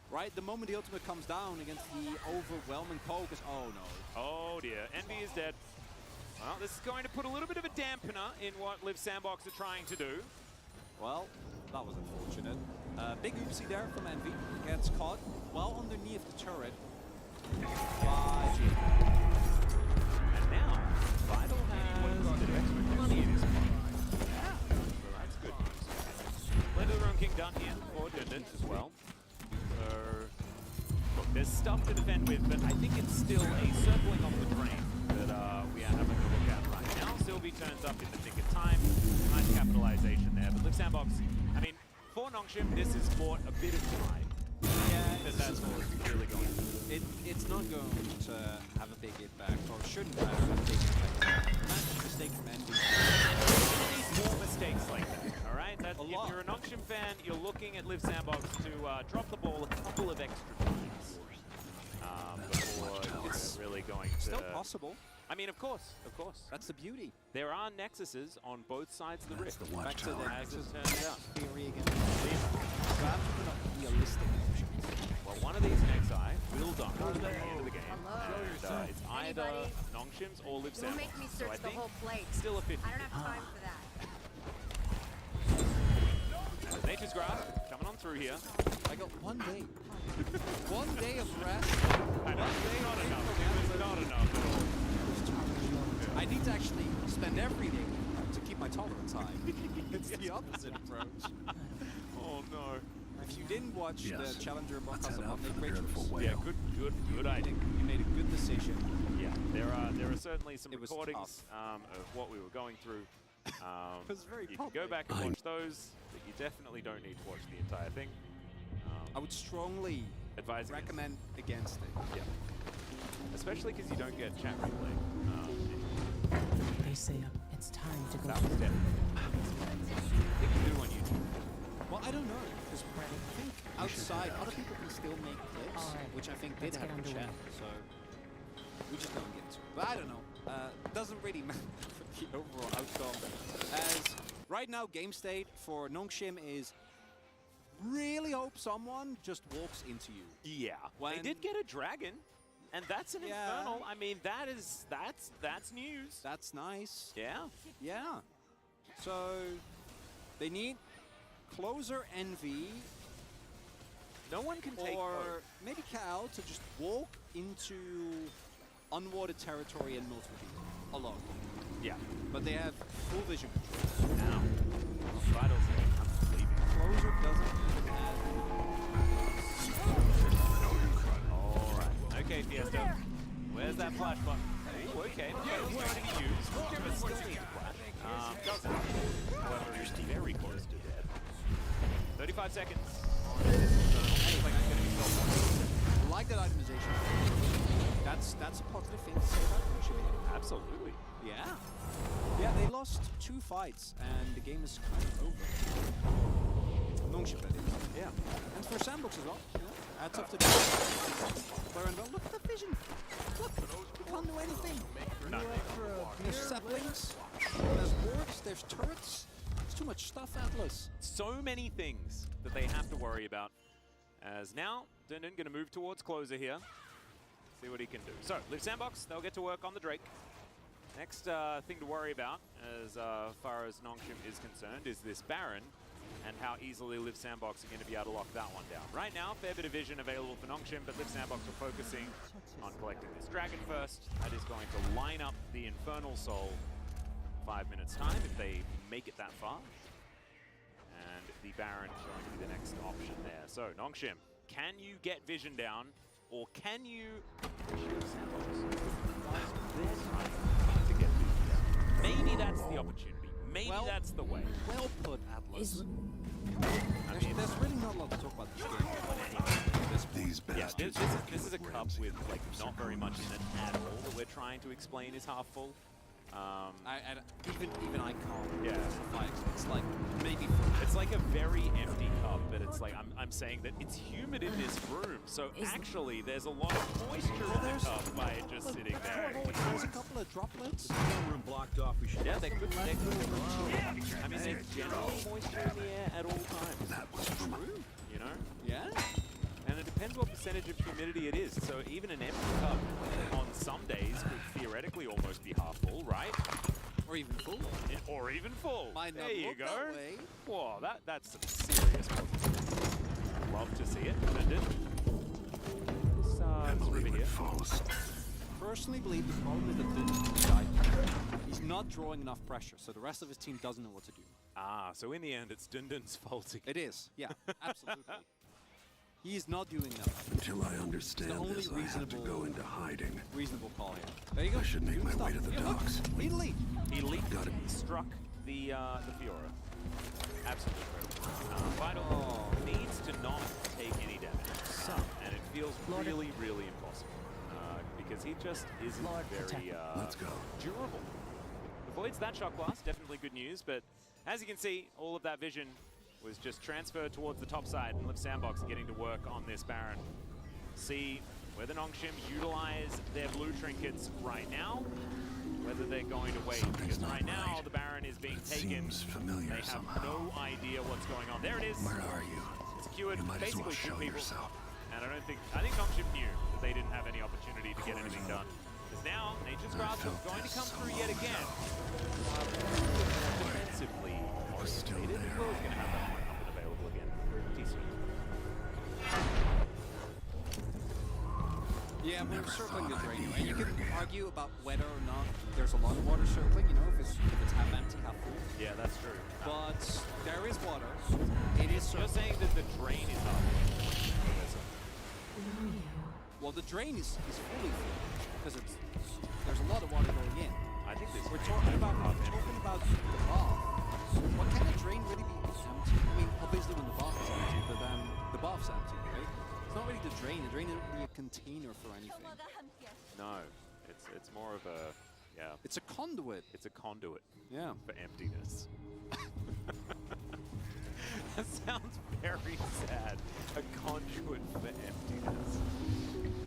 S5: Right, the moment the ultimate comes down against the overwhelming focus. Oh no.
S6: Oh dear, Envy is dead. Well, this is going to put a little bit of a dampener in what Live Sandbox are trying to do.
S5: Well, that was unfortunate. Big oopsie there from Envy. Gets caught well underneath the turret by Jin.
S6: And now, Vital has a bit of extra money in his pocket. Yeah, so that's good news. Blend of the Rune King done here for Dundun as well. So, look, there's stuff to defend with, but I think it's still a circling of the drain that we are having a look at right now. Sylvie turns up in the nick of time. Nice capitalization there. But Live Sandbox, I mean, for Nongshim, this has bought a bit of time.
S5: Yeah,
S6: That's what it's really going to do.
S5: it's not going to have a big impact, or shouldn't have a big impact. That's a mistake from Envy.
S6: More mistakes like that, all right? If
S5: lot.
S6: you're a Nongshim fan, you're looking at Live Sandbox to drop the ball a couple of extra times before it's really going to...
S5: Still possible.
S6: I mean, of course.
S5: That's the beauty.
S6: There are nexuses on both sides of the
S1: That's
S6: rift.
S1: the
S5: Back to the
S1: watchtower.
S6: As it turns out.
S5: theory again. Perhaps we're not realistic options.
S6: Well, one of these Nexi will die at the end of the game. And it's either
S7: Anybody?
S6: Nongshim's or Live
S7: Don't
S6: Sandbox.
S7: make me
S6: So I
S7: search the
S6: think
S7: whole plate.
S6: still a 50.
S7: I don't have time for that.
S6: Nature's Grasp coming on through here.
S5: I got one day. One day of rest.
S6: I know, it's not enough. It's not enough at all.
S5: I need to actually spend every day to keep my tolerance high. It's the opposite approach.
S6: Oh no.
S5: If you didn't watch
S1: Yes.
S5: the Challenger
S1: Let's
S5: Bunkhouse
S1: head
S5: on
S1: out
S5: Monday,
S1: for the
S5: great
S1: beautiful
S5: choice.
S1: whale.
S6: Yeah, good
S5: I
S6: idea.
S5: think you made a good decision.
S6: Yeah, there are certainly some
S5: It was
S6: recordings of what we were going through.
S5: It was very
S6: You can go
S5: public.
S6: back and watch those, but you definitely don't need to watch the entire thing.
S5: I would strongly
S6: Advise against
S5: recommend against it.
S6: it. Yeah. Especially because you don't get chat replay.
S8: They say it's time to go.
S6: That was dead. I think you do on YouTube.
S5: Well, I don't know, because I think outside, other people can still make clips,
S8: Alright,
S5: which I think
S8: let's
S5: did have
S8: get
S5: a chat,
S8: underway.
S5: so we just don't get to. But I don't know. Doesn't really matter for the overall outcome. As right now, game state for Nongshim is really hope someone just walks into you.
S6: Yeah. They
S5: When-
S6: did get a dragon, and that's an
S5: Yeah.
S6: infernal. I mean, that's news.
S5: That's nice.
S6: Yeah.
S5: Yeah. So they need closer Envy
S6: No one can take
S5: or
S6: both.
S5: maybe Cal to just walk into unwatered territory and multiple people alone.
S6: Yeah.
S5: But they have full vision control.
S6: Now, Vitals I'm leaving.
S5: Closer doesn't even have.
S6: Alright. Okay, Fiesta. Where's that flash button? Oh, okay. It's starting to use. But still needs a flash. Doesn't. However, he's very close to dead. 35 seconds. Looks like it's going to be self-one.
S5: I like that itemization. That's a positive thing to say about Nongshim.
S6: Absolutely.
S5: Yeah. Yeah, they lost 2 fights and the game is kind of over. Nongshim, that is.
S6: Yeah.
S5: And for Sandbox as well. Adds up to Baron, well, look at the vision. Look, you can't do anything.
S6: No.
S5: There's saplings, there's boards, there's turrets. There's too much stuff, Atlas.
S6: So many things that they have to worry about. As now, Dundun going to move towards closer here. See what he can do. So, Live Sandbox, they'll get to work on the Drake. Next thing to worry about, as far as Nongshim is concerned, is this Baron. and how easily Liv Sandbox are going to be able to lock that one down. Right now, fair bit of vision available for Nongshim, but Liv Sandbox are focusing on collecting this dragon first. That is going to line up the Infernal Soul 5 minutes time if they make it that far. And the Baron is going to be the next option there. So, Nongshim, can you get vision down, or can you to get vision down? Maybe that's the opportunity. Maybe that's the way.
S5: Well put, Atlas.
S1: Isla.
S5: There's really not a lot to talk about this game.
S1: These
S6: Yeah,
S1: bastards.
S6: this is a cup with like not very much in it at all that we're trying to explain is half full.
S5: Even I can't.
S6: Yeah.
S5: justify it. It's like maybe.
S6: It's like a very empty cup, but it's like I'm saying that it's humid in this room, so actually there's a lot of moisture in the cup by it just sitting there.
S5: There's a couple of droplets.
S4: The throne room blocked off. We should.
S6: Yeah, they could. I mean, there's generally moisture in the air at all times.
S1: That was from a
S6: You know.
S5: Yeah.
S6: And it depends what percentage of humidity it is. So even an empty cup on some days could theoretically almost be half full, right?
S5: Or even full.
S6: Or even full.
S5: Might not
S6: there you
S5: look
S6: go.
S5: that way.
S6: Whoa, that's some serious positivity. Love to see it. Brendan. This
S1: Emily
S6: river
S1: would
S6: here.
S1: fall asleep.
S5: Personally believe the problem is that Dundon's died. He's not drawing enough pressure, so the rest of his team doesn't know what to do.
S6: Ah, so in the end, it's Dundon's fault again.
S5: It is. Yeah, absolutely. He's not doing enough.
S1: Until I understand
S5: only
S1: this, I have to
S5: reasonable-
S1: go into hiding.
S5: Reasonable call here. There you go.
S1: I should make
S5: Doing
S1: my way
S5: stuff.
S1: to the
S5: Yeah, look,
S1: docks.
S5: lead, lead.
S6: He leaped,
S1: Got it.
S6: struck the Fiora. Absolutely incredible. Vital
S5: Oh.
S6: needs to not take any damage. And it feels really, really impossible. Because he just isn't very
S1: Let's go.
S6: durable. Avoids that shock blast, definitely good news, but as you can see, all of that vision was just transferred towards the top side, and Liv Sandbox getting to work on this Baron. See whether Nongshim utilize their blue trinkets right now, whether they're going to wait,
S1: Something's
S6: because
S1: not
S6: right now
S1: right.
S6: the Baron is being
S1: It
S6: taken.
S1: seems familiar
S6: They have
S1: somehow.
S6: no idea what's going on. There it is.
S1: Where are you?
S6: It's cured
S1: You might as well
S6: basically two
S1: show
S6: people.
S1: yourself.
S6: And I think Nongshim knew that they didn't have any opportunity to get anything done. Because now Nature's Grasp is
S1: felt
S6: going to
S1: this
S6: come
S1: so
S6: through yet again. Defensively
S1: Still
S6: orientated.
S1: there.
S6: Will's going to have that one up and available again. Decent.
S5: Yeah, we're
S1: Never
S5: circling the
S1: thought I'd
S5: drain.
S1: be
S5: And you
S1: here
S5: can
S1: again.
S5: argue about whether or not there's a lot of water circling, you know, if it's half empty, half full.
S6: Yeah, that's true.
S5: But there is water. It is
S6: You're
S5: circling.
S6: saying that the drain is up.
S5: Well, the drain is fully full because there's a lot of water going in.
S6: I think this
S5: We're
S6: drain
S5: talking
S6: might be
S5: about
S6: half empty.
S5: the bath. What can a drain really be empty? I mean, obviously when the bath is empty, but then the bath's empty, right? It's not really the drain. The drain isn't really a container for anything.
S6: No, it's more of a, yeah,
S5: It's a conduit.
S6: it's a conduit
S5: Yeah.
S6: for emptiness. That sounds very sad. A conduit for emptiness.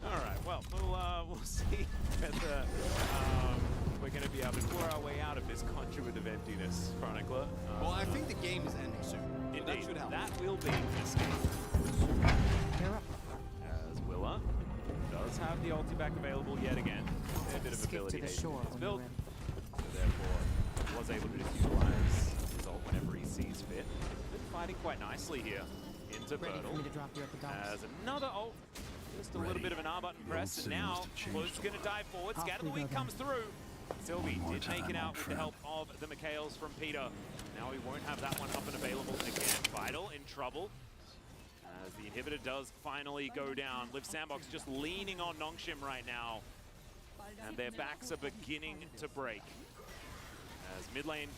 S6: All right, well, we'll see whether we're going to be able to claw our way out of this conduit of emptiness, Chronicler.
S5: Well, I think the game is ending soon. So
S6: Indeed,
S5: that should help.
S6: that will be this game.
S8: They're up.
S6: As Willa does have the ulti back available yet again. A bit of
S8: Skip to
S6: ability
S8: the
S6: haste
S8: shore
S6: in his
S8: when
S6: build.
S8: you're in.
S6: So therefore, was able to just utilize his ult whenever he sees fit. Been fighting quite nicely here into
S8: Ready for me
S6: Birdle.
S8: to drop you at the docks.
S6: As another ult. Just a little
S1: Ready.
S6: bit of an R button
S1: The
S6: press,
S1: ult
S6: and now
S1: seems to change
S6: Blue's going to dive forward.
S8: Off
S6: Scatter
S8: we
S6: the
S8: go
S6: Weak
S8: then.
S6: comes through. Sylvie
S1: One more
S6: did make it
S1: time,
S6: out
S1: old
S6: with the
S1: friend.
S6: help of the Mikhails from Peter. Now he won't have that one up and available again. Vital in trouble. As the inhibitor does finally go down. Liv Sandbox just leaning on Nongshim right now. And their backs are beginning to break. As mid lane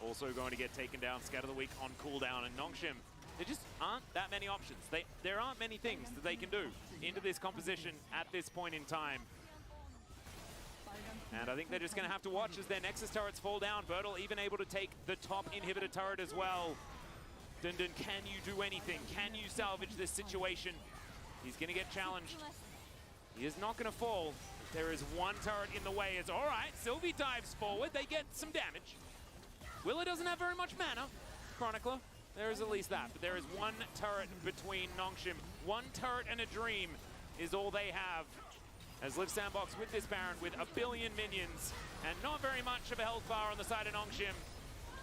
S6: also going to get taken down. Scatter the Weak on cooldown. And Nongshim, there just aren't that many options. There aren't many things that they can do into this composition at this point in time. And I think they're just going to have to watch as their Nexus turrets fall down. Birdle even able to take the top inhibitor turret as well. Dundon, can you do anything? Can you salvage this situation? He's going to get challenged. He is not going to fall. There is one turret in the way. It's all right. Sylvie dives forward. They get some damage. Willa doesn't have very much mana. Chronicler, there is at least that. But there is one turret between Nongshim. One turret and a dream is all they have. As Liv Sandbox with this Baron with a billion minions and not very much of a health bar on the side of Nongshim.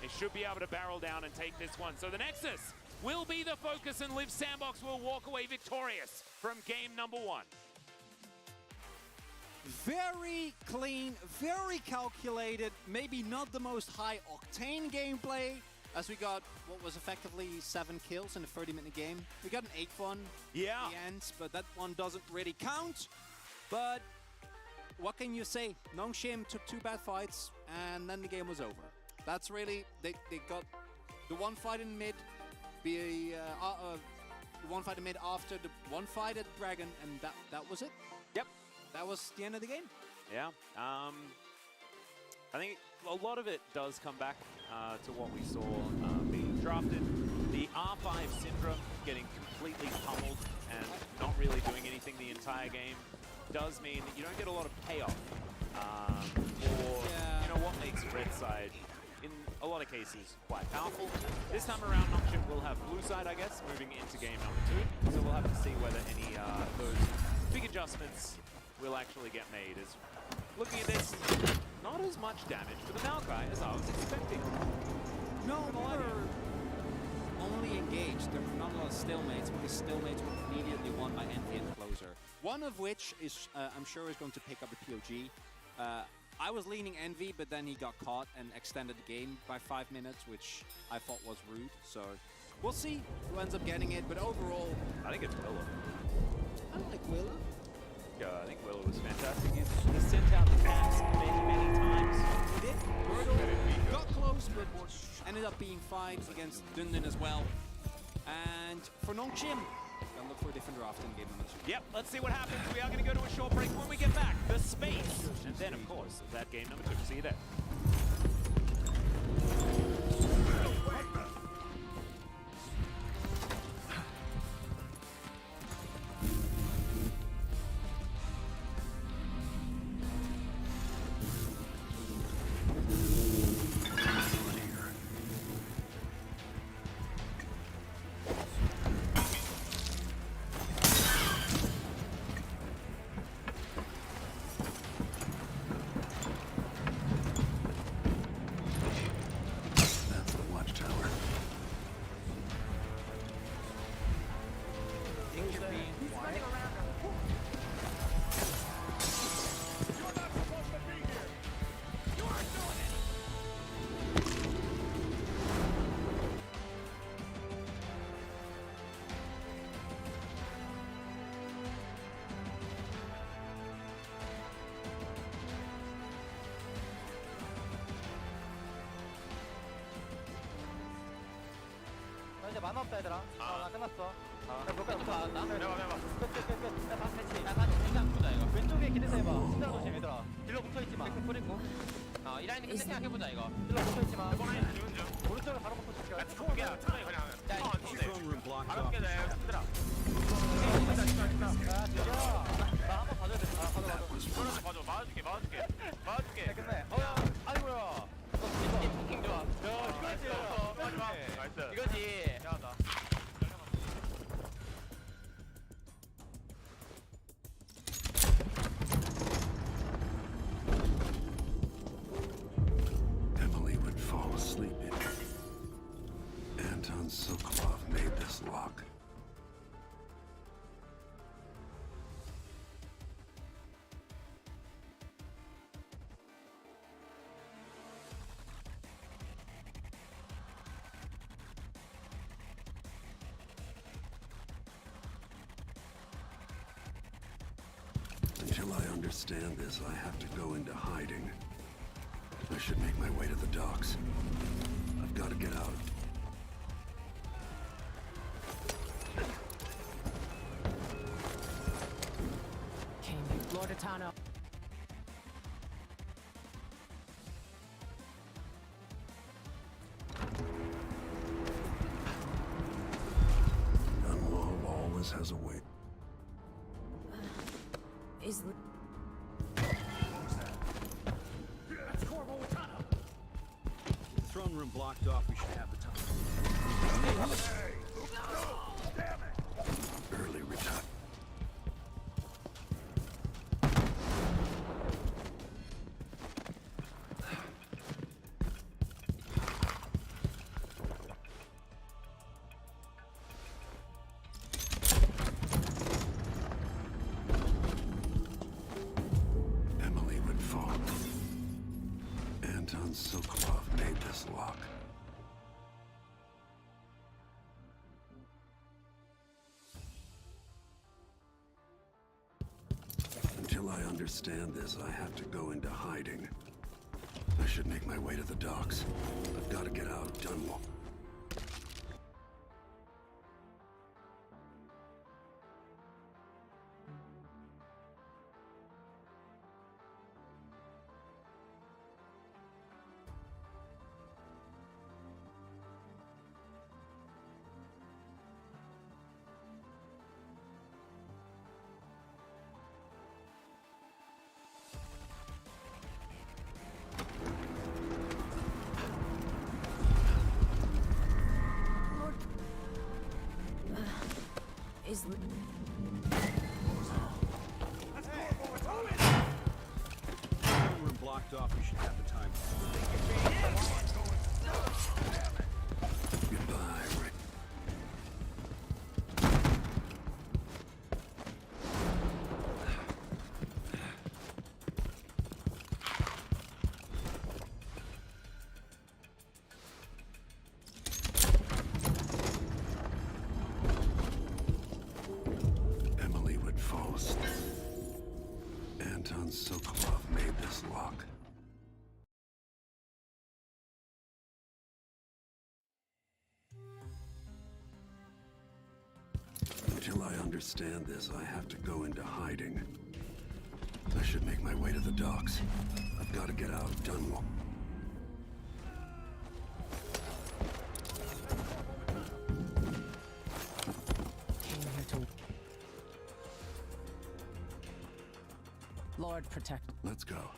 S6: They should be able to barrel down and take this one. So the Nexus will be the focus, and Live Sandbox will walk away victorious from game number 1.
S5: Very clean, very calculated, maybe not the most high-octane gameplay, as we got what was effectively 7 kills in a 30-minute game. We got an 8th one
S6: Yeah.
S5: at the end, but that one doesn't really count. But what can you say? Nongshim took 2 bad fights, and then the game was over. That's really, they got the one fight in mid, the one fight in mid after the one fight at Dragon, and that was it.
S6: Yep.
S5: That was the end of the game.
S6: Yeah. I think a lot of it does come back to what we saw being drafted. The R5 syndrome getting completely pummeled and not really doing anything the entire game does mean that you don't get a lot of payoff for
S5: Yeah.
S6: you know what makes Red Side in a lot of cases quite powerful. This time around, Nongshim will have Blue Side, I guess, moving into game number 2. So we'll have to see whether any those big adjustments will actually get made. As looking at this, not as much damage to the Maokai as I was expecting.
S5: No, we're only engaged. There were not a lot of stalemates, because stalemates were immediately won by Envy and Closer. One of which is, I'm sure, is going to pick up the POG. I was leaning Envy, but then he got caught and extended the game by 5 minutes, which I thought was rude. So we'll see who ends up getting it. But overall,
S6: I think it's Willow.
S5: I like Willow.
S6: Yeah, I think Willow was fantastic. He sent out the caps many, many times.
S5: He did. Wordle got close, but ended up being 5 against Dundon as well. And for Nongshim, gonna look for a different draft in game number 2.
S6: Yep, let's see what happens. We are going to go to a short break. When we get back, the space. And then, of course, that game number 2. See you there.
S1: That's the watchtower.
S3: You're not supposed to be here! You aren't doing it!
S7: 이제 만화 없다 얘들아. 나 끝났어. 몇까지 받았다? 내가. 끝. 나 다시 배치. 나 다시 생각 보자 이거. 왼쪽에 기대서 해봐. 신장 조심 얘들아. 딜러 붙어있지 마. 뿌리고. 이 라인이 끝내 생각해보자 이거. 딜러 붙어있지 마. 오른쪽에 바로 붙어줄게. 야, 초기야. 천천히 그냥.
S4: Throne room blocked off.
S7: 야, 진짜. 나 한번 봐줘야 돼. 봐줘.
S6: 맞을게.
S7: 끝내. 아이고야. 포킹 좋아. 이거지. 이거지.
S1: Emily would fall asleep in it. Anton Sokolov made this lock. Until I understand this, I have to go into hiding. I should make my way to the docks. I've got to get out.
S8: King, Lord Atano.
S1: Dunwall always has a way.
S2: Is
S3: That's Corvo Watano!
S4: Throne room blocked off. We should have the time.
S3: Hey! No! Damn it!
S1: Early retire. Anton Sokolov made this lock. Until I understand this, I have to go into hiding. I should make my way to the docks. I've got to get out of Dunwall.
S2: Is the...
S4: Throne room blocked off. We should have the time.
S1: Goodbye, Rick. Emily would Faust. Anton Sokolov made this lock. Until I understand this, I have to go into hiding. I should make my way to the docks. I've got to get out of Dunwall.
S8: Came here to. Lord protect.
S1: Let's go.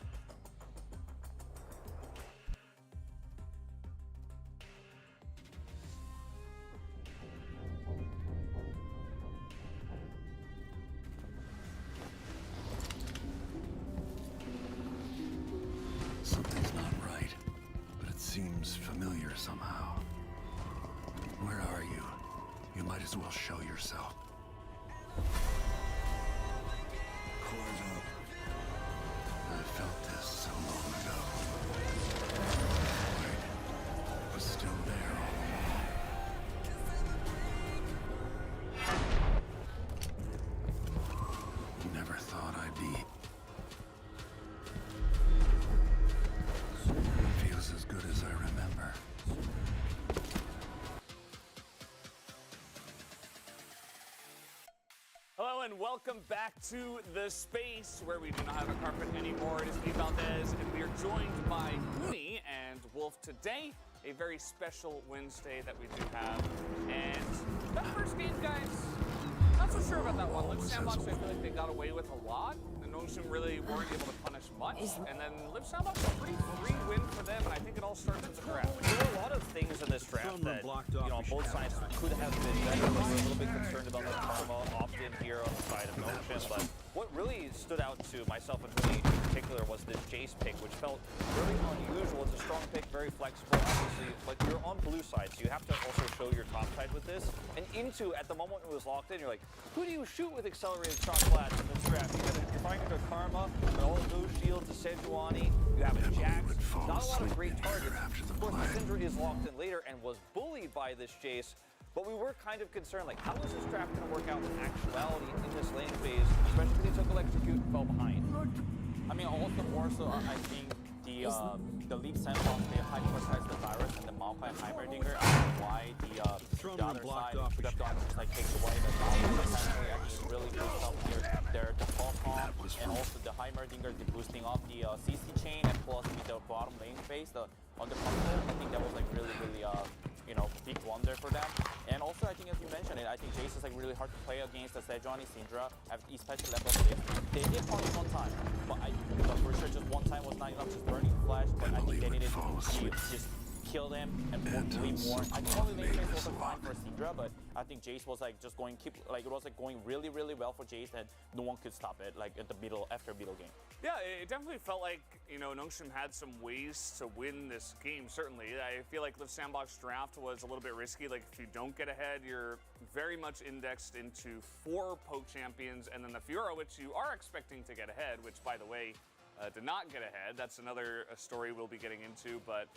S1: Something's not right, but it seems familiar somehow. Where are you? You might as well show yourself. Close up. I felt this so long ago. Wait, it was still there all along. Never thought I'd be. Feels as good as I remember.
S6: Hello and welcome back to the space where we do not have a carpet anymore. It is me, Valdez, and we are joined by Mooney and Wolf today. A very special Wednesday that we do have. And that first game, guys, not so sure about that one. Liv Sandbox, I feel like they got away with a lot. The Notion really weren't able to punish much. And then Liv Sandbox, a pretty free win for them, and I think it all starts with the draft.
S7: There were a lot of things in this draft
S4: Throne room
S7: that,
S4: blocked off.
S7: on
S4: We should
S7: both
S4: have
S7: sides
S4: time.
S7: could have been better. We were a little bit concerned about the karma opt-in here on the side of Notion, but what really stood out to myself and Mooney in particular was this Jace pick, which felt very unusual. It's a strong pick, very flexible, obviously, but you're on blue side, so you have to also show your top side with this. And into, at the moment it was locked in, you're like, who do you shoot with accelerated shot class in this draft? You're fighting into Karma, and all of those shields, a Sejuani, you have a Jax,
S1: would fall
S7: not a lot of
S1: asleep
S7: great
S1: in here
S7: targets.
S1: after the
S7: Of course,
S1: play.
S7: Syndra is locked in later and was bullied by this Jace, but we were kind of concerned, like, how is this draft going to work out in actuality in this lane phase, especially when he took Electrocute and fell behind?
S9: I mean, all the more so, I think the Leaf Sandbox, they hyper-protect the virus and the Maokai Heimerdinger. I don't know why
S4: Throne
S9: the
S4: room
S9: other
S4: blocked
S9: side
S4: off.
S9: could have done just like takes away the Maokai actually really boosts up their default comp, and also the Heimerdinger, the boosting up the CC chain, and plus with the bottom lane phase, the undercontrol. I think that was like really big wonder for them. And also, I think as you mentioned it, I think Jace is like really hard to play against the Sejuani Syndra, especially level 6. They did punish one time, but for sure just one time was not enough, just burning flash, but I think they needed to just kill them and hopefully more. I think only lane phase wasn't fine for Syndra, but I think Jace was like just going it was like going really, really well for Jace, and no one could stop it like at the middle after middle game.
S6: Yeah, it definitely felt like, Notion had some ways to win this game, certainly. I feel like the Sandbox draft was a little bit risky. Like, if you don't get ahead, you're very much indexed into 4 Poke champions, and then the Fiora, which you are expecting to get ahead, which, by the way,
S10: did not get ahead. That's another story we'll be getting into, but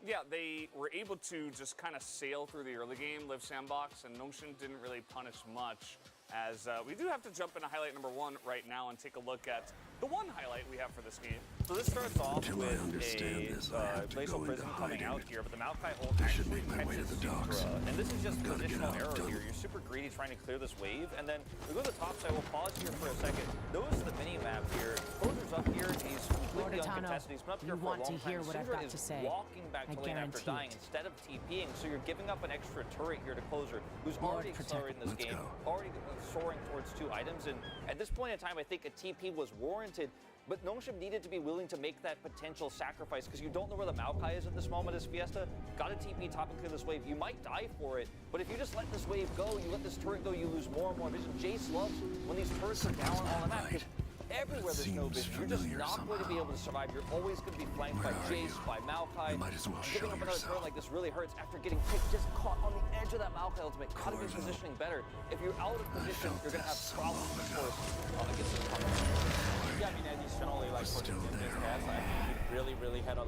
S10: yeah, they were able to just kind of sail through the early game, Live Sandbox, and Nongshim didn't really punish much. As we do have to jump into highlight number 1 right now and take a look at the one highlight we have for this game.
S6: So this starts off
S1: Until I
S6: with
S1: understand
S6: a
S1: this, I have to
S6: glacial
S1: go
S6: prison
S1: into
S6: coming
S1: hiding.
S6: out here, but the Maokai ult
S1: I should
S6: actually
S1: make my way to
S6: catches
S1: the docks.
S6: Sutra. And this is just
S1: I've gotta get
S6: positional
S1: out,
S6: error
S1: done.
S6: here. You're super greedy trying to clear this wave, and then we go to the top side. We'll pause here for a second. Notice the mini map here. Closer's up here. He's completely
S8: Lord Atano,
S6: uncontested. He's been up here
S8: you
S6: for a
S8: want
S6: long
S8: to hear
S6: time.
S8: what I've
S6: Syndra
S8: got
S6: is
S8: to say.
S6: walking back
S8: I
S6: to lane after
S8: guarantee
S6: dying
S8: it.
S6: instead of TPing, so you're giving up an extra turret here to Closer, who's
S8: Lord
S6: already
S8: protect
S6: accelerating this
S1: Let's
S6: game,
S1: go.
S6: already soaring towards 2 items, and at this point in time, I think a TP was warranted. But Nongshim needed to be willing to make that potential sacrifice because you don't know where the Maokai is at this moment as Fiesta. Got a TP top and clear this wave. You might die for it, but if you just let this wave go, you let this turret go, you lose more and more vision. Jace loves when these turrets are down on the map. 'Cause everywhere there's no vision, you're just not going to be able to survive. You're always going to be flanked by Jace, by Maokai.
S1: You might as well
S6: Giving
S1: show
S6: up another
S1: yourself.
S6: turret like this really hurts after getting picked, just caught on the edge of that Maokai ultimate. Gotta be
S1: Corvo.
S6: positioning better. If you're out of position,
S1: felt
S6: you're going to have
S1: this so
S6: problems,
S1: long
S6: of
S1: ago.
S6: course, against this opponent.
S9: Yeah, I mean, additionally, like for
S1: Still
S9: instance,
S1: there.
S9: Kaz, I think he really had a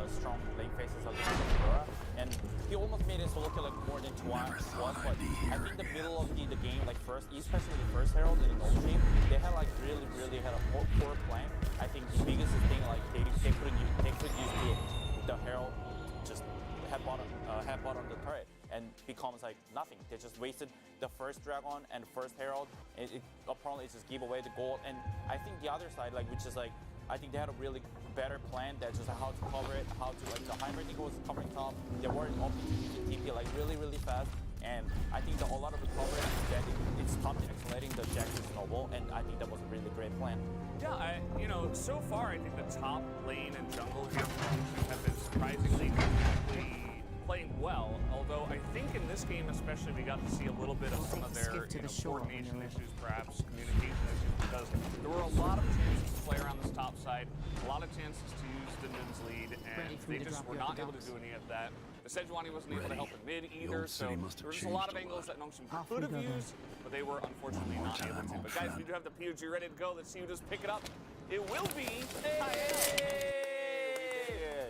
S9: strong lane faces against Aurora, and he almost made it so look like more than two
S1: Never
S9: was,
S1: thought
S9: but
S1: I'd be
S9: I
S1: here
S9: think the
S1: again.
S9: middle of the game, like first, especially the first Herald in the old game, they had like really had a poor plan. I think the biggest thing, like they couldn't use the Herald just headbutt on the turret and becomes like nothing. They just wasted the first Dragon and first Herald. It apparently just gave away the gold. And I think the other side, like which is like, I think they had a really better plan that just how to cover it, how to like the Heimerdinger was covering top. They were up to TP like really fast. And I think a lot of the coverage that it stopped accelerating the Jackson snowball, and I think that was a really great plan.
S10: Yeah, so far I think the top lane and jungle here have been surprisingly playing well. Although I think in this game especially we got to see a little bit of some of their
S8: Skip to the shore when
S10: coordination
S8: you're
S10: issues, perhaps communication issues, because there were a lot of chances to play around this top side, a lot of chances to use the Nim's lead, and
S8: Ready for
S10: they
S8: me to
S10: just
S8: drop
S10: were
S8: you at
S10: not
S8: the
S10: able to
S8: docks?
S10: do any of that. The Sejuani wasn't able to
S1: Ready.
S10: help in mid
S1: The
S10: either,
S1: old
S10: so
S1: city must
S10: there
S1: have
S10: was just a lot of
S1: changed a
S10: angles
S1: lot.
S10: that Nongshim
S8: Off
S10: could
S8: we
S10: have
S8: go then.
S10: used, but they were unfortunately
S1: One more
S10: not able
S1: time,
S10: to.
S1: old
S10: But guys,
S1: friend.
S10: we do have the POG ready to go. Let's see who just pick it up. It will be.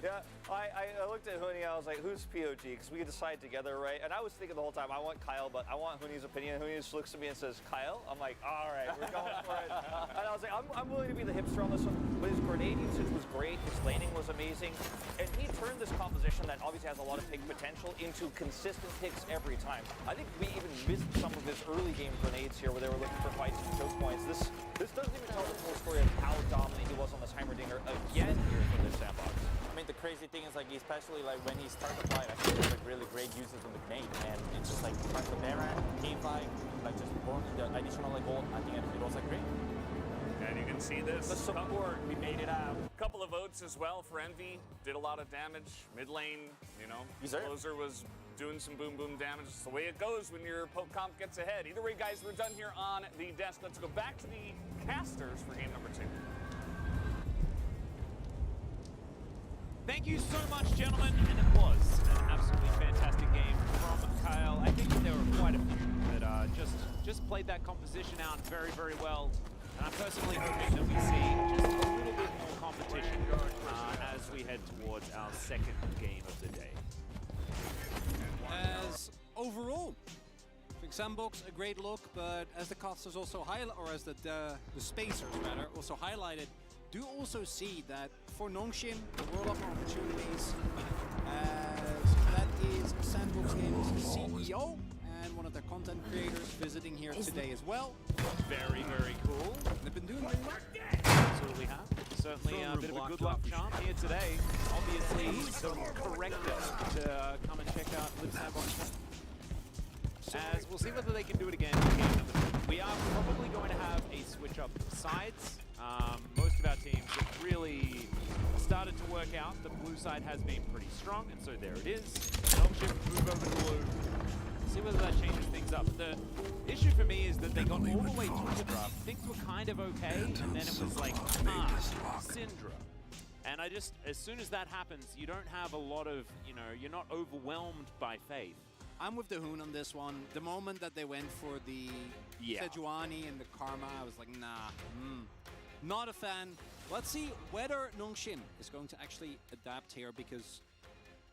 S6: Yeah, I looked at Huni, I was like, who's POG? Because we could decide together, right? And I was thinking the whole time, I want Kyle, but I want Huni's opinion. Huni just looks at me and says, Kyle? I'm like, all right, we're going for it. And I was like, I'm willing to be the hipster on this one. But his grenade usage was great, his laning was amazing. And he turned this composition that obviously has a lot of pick potential into consistent picks every time. I think we even missed some of his early game grenades here where they were looking for fights and choke points. This doesn't even tell the full story of how dominant he was on this Heimerdinger again here for this sandbox.
S9: I mean, the crazy thing is like, especially like when he started the fight, I think there's like really great uses on the grenade, and it's just like trying the Baron, team fight, like just burning the additional like gold. I think it was like great.
S10: And you can see this.
S9: The support, we made it out.
S10: Couple of votes as well for Envy. Did a lot of damage. Mid lane,
S9: Deserved.
S10: Closer was doing some boom damage. It's the way it goes when your poke comp gets ahead. Either way, guys, we're done here on the desk. Let's go back to the casters for game number 2.
S11: Thank you so much, gentlemen, and it was an absolutely fantastic game from Kyle. I think there were quite a few that just played that composition out very well. And I'm personally hoping that we see just a little bit more competition as we head towards our second game of the day.
S5: As overall, Big Sandbox, a great look, but as the casters also highlight, or as the spacers rather, also highlighted, do also see that for Nongshim, there were a lot more opportunities, as that is Sandbox Games CEO and one of their content creators visiting here today as well.
S11: Very cool.
S5: They've been doing really well.
S11: Absolutely have. Certainly
S4: Throne
S11: a
S4: room
S11: bit of a
S4: blocked
S11: good luck
S4: off.
S11: charm here today. Obviously, the corrector to come and check out Live Sandbox. As we'll see whether they can do it again in game number 2. We are probably going to have a switch up sides. Most of our teams have really started to work out. The blue side has been pretty strong, and so there it is. Nongshim move over to blue. See whether that changes things up. The issue for me is that they got all the way to the draft. Things were kind of okay, and then it was like, Syndra. And as soon as that happens, you don't have a lot of, you're not overwhelmed by faith.
S5: I'm with the Hoon on this one. The moment that they went for the Sejuani and the Karma, I was like, nah, not a fan. Let's see whether Nongshim is going to actually adapt here, because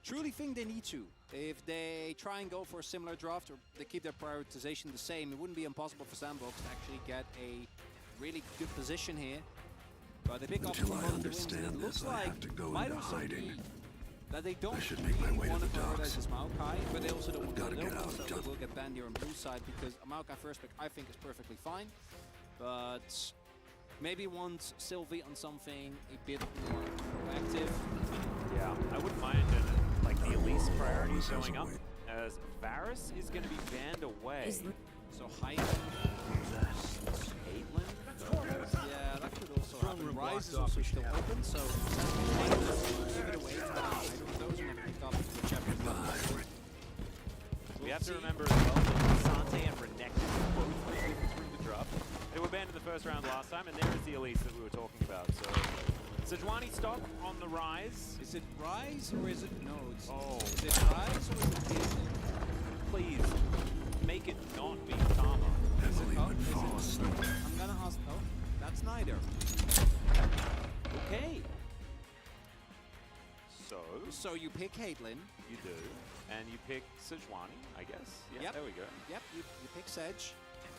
S5: truly think they need to. If they try and go for a similar draft, or they keep their prioritization the same, it wouldn't be impossible for Sandbox to actually get a really good position here. But they pick up
S1: Until I
S5: one of the wins, and
S1: understand
S5: it looks
S1: this, I
S5: like
S1: have to go
S5: might
S1: into
S5: also
S1: hiding.
S5: be that they don't
S1: I should make my
S5: really
S1: way to
S5: want to
S1: the
S5: prioritize
S1: docks.
S5: this Maokai, but they also don't
S1: I've
S5: want
S1: gotta
S5: to
S1: get
S5: know,
S1: out,
S5: so
S1: done.
S5: they will get banned here on blue side, because a Maokai first pick I think is perfectly fine. But maybe want Sylvie on something a bit more proactive.
S6: Yeah, I wouldn't mind like the Elise priorities going up, as Varus is going to be banned away.
S5: So Hyman, Caitlyn. Yeah, that could also happen. Rise is also still open, so give it away to either of those and pick up whichever.
S6: We have to remember as well that Sante and Renekton both moved through the drop. They were banned in the first round last time, and there is the Elise that we were talking about. So Sejuani stock on the rise.
S5: Is it Rise or is it Nodes?
S6: Oh,
S5: is it Rise or is it Disney?
S6: Please make it not be Karma.
S1: Emily would fall asleep.
S5: I'm gonna ask. Oh, that's neither.
S6: Okay.
S5: So you pick Caitlyn.
S6: You do. And you pick Sejuani, I guess. Yeah,
S5: Yep.
S6: there we go.
S5: Yep, you pick Sedge.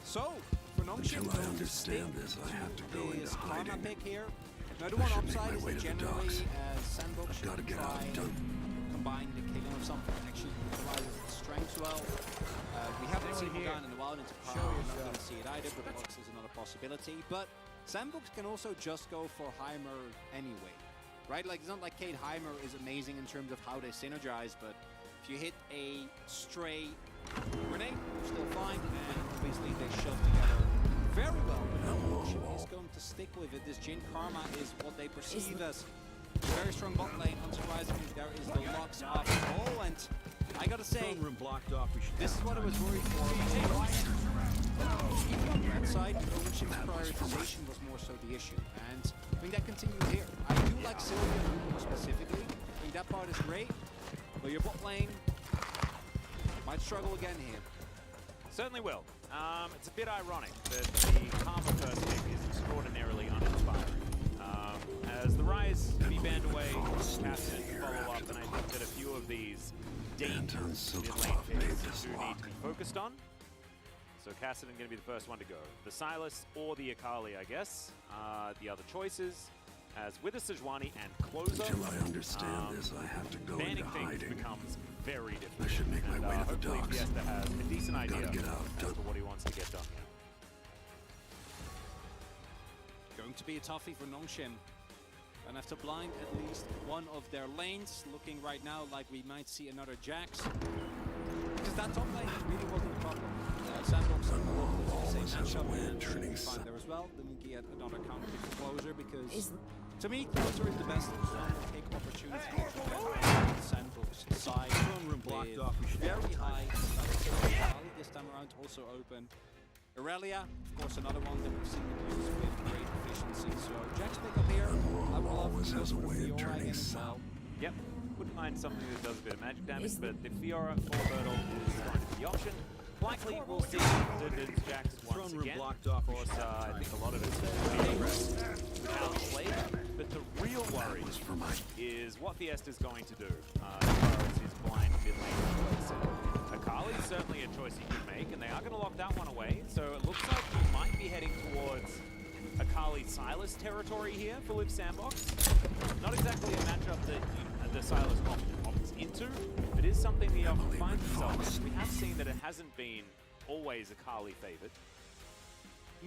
S5: So, for Nongshim,
S1: Until I understand this, I have to go into
S5: his Karma
S1: hiding.
S5: pick here. Now the
S1: I
S5: one
S1: should make
S5: upside
S1: my
S5: is
S1: way
S5: that
S1: to the
S5: generally
S1: docks.
S5: Sandbox
S1: I've
S5: should
S1: gotta get
S5: try
S1: out,
S5: and
S1: done.
S5: combine the killing of something and actually utilize its strengths well. We haven't seen Morgana in a while into Karma. We're not going to see it either, but Lux is another possibility. But Sandbox can also just go for Heimer anyway. Right? Like, it's not like Kate Heimer is amazing in terms of how they synergize, but if you hit a stray grenade, you're still fine, and obviously they shove together very well. Nongshim is going to stick with it. This Jin Karma is what they perceive as a very strong bot lane. Unsurprisingly, there is the Lux after all, and I gotta say,
S4: Throne room blocked off. We should
S5: this is what I was worried for. Even on that side, Nongshim's prioritization was more so the issue, and I think that continues here. I do like Sylvia more specifically. I think that part is great, but your bot lane might struggle again here.
S6: Certainly will. It's a bit ironic that the Karma first pick is extraordinarily uninspiring. As the Rise be banned away, Cassidy to follow up, and I think that a few of these deep
S1: Anton
S6: mid-lane
S1: Sokolov made
S6: picks
S1: this
S6: do need
S1: lock.
S6: to be focused on. So Cassidy going to be the first one to go. The Sylas or the Akali, I guess. The other choices, as with a Sejuani and Closer,
S1: Until I understand this, I have to go
S6: banning
S1: into
S6: things
S1: hiding.
S6: becomes very difficult.
S1: I should make my
S6: And,
S1: way to the
S6: hopefully
S1: docks.
S6: Fiesta has a decent idea
S1: Gotta get out,
S6: as
S1: done.
S6: to what he wants to get done here.
S5: Going to be a toughie for Nongshim. And have to blind at least one of their lanes. Looking right now like we might see another Jax. Because that top lane really wasn't a problem. Sandbox and the
S1: always
S5: same
S1: has a
S5: matchup,
S1: way of
S5: and should be
S1: turning
S5: fine
S1: south.
S5: there as well. Then we get another counter pick for Closer, because
S2: Is-
S5: to me, Closer is the best pick opportunity on the Sandbox side.
S4: Throne room blocked
S5: with
S4: off. We should
S5: very high. Kali this time around also open. Irelia, of course, another one that we've seen them use with great efficiency. So Jax pick up here. I will
S1: always
S5: love
S1: has a
S5: for
S1: way of
S5: Fiora
S1: turning
S5: in as
S1: south.
S5: well.
S6: Yep, wouldn't mind something that does a bit of magic damage,
S2: Is-
S6: but the Fiora or Hurdle is going to be the option. Likely we'll see Didden's Jax once
S4: Throne room
S6: again.
S4: blocked off.
S6: Of course, I think a lot of it's going to be with how he played, but the real worry
S1: was for my
S6: is what Fiesta's going to do as far as his blind mid lane choice. Akali is certainly a choice he could make, and they are going to lock that one away, so it looks like he might be heading towards Akali Sylas territory here for Live Sandbox. Not exactly a matchup that the Sylas often opts into, but is something he often finds himself in. We have seen that it hasn't been always Akali favored.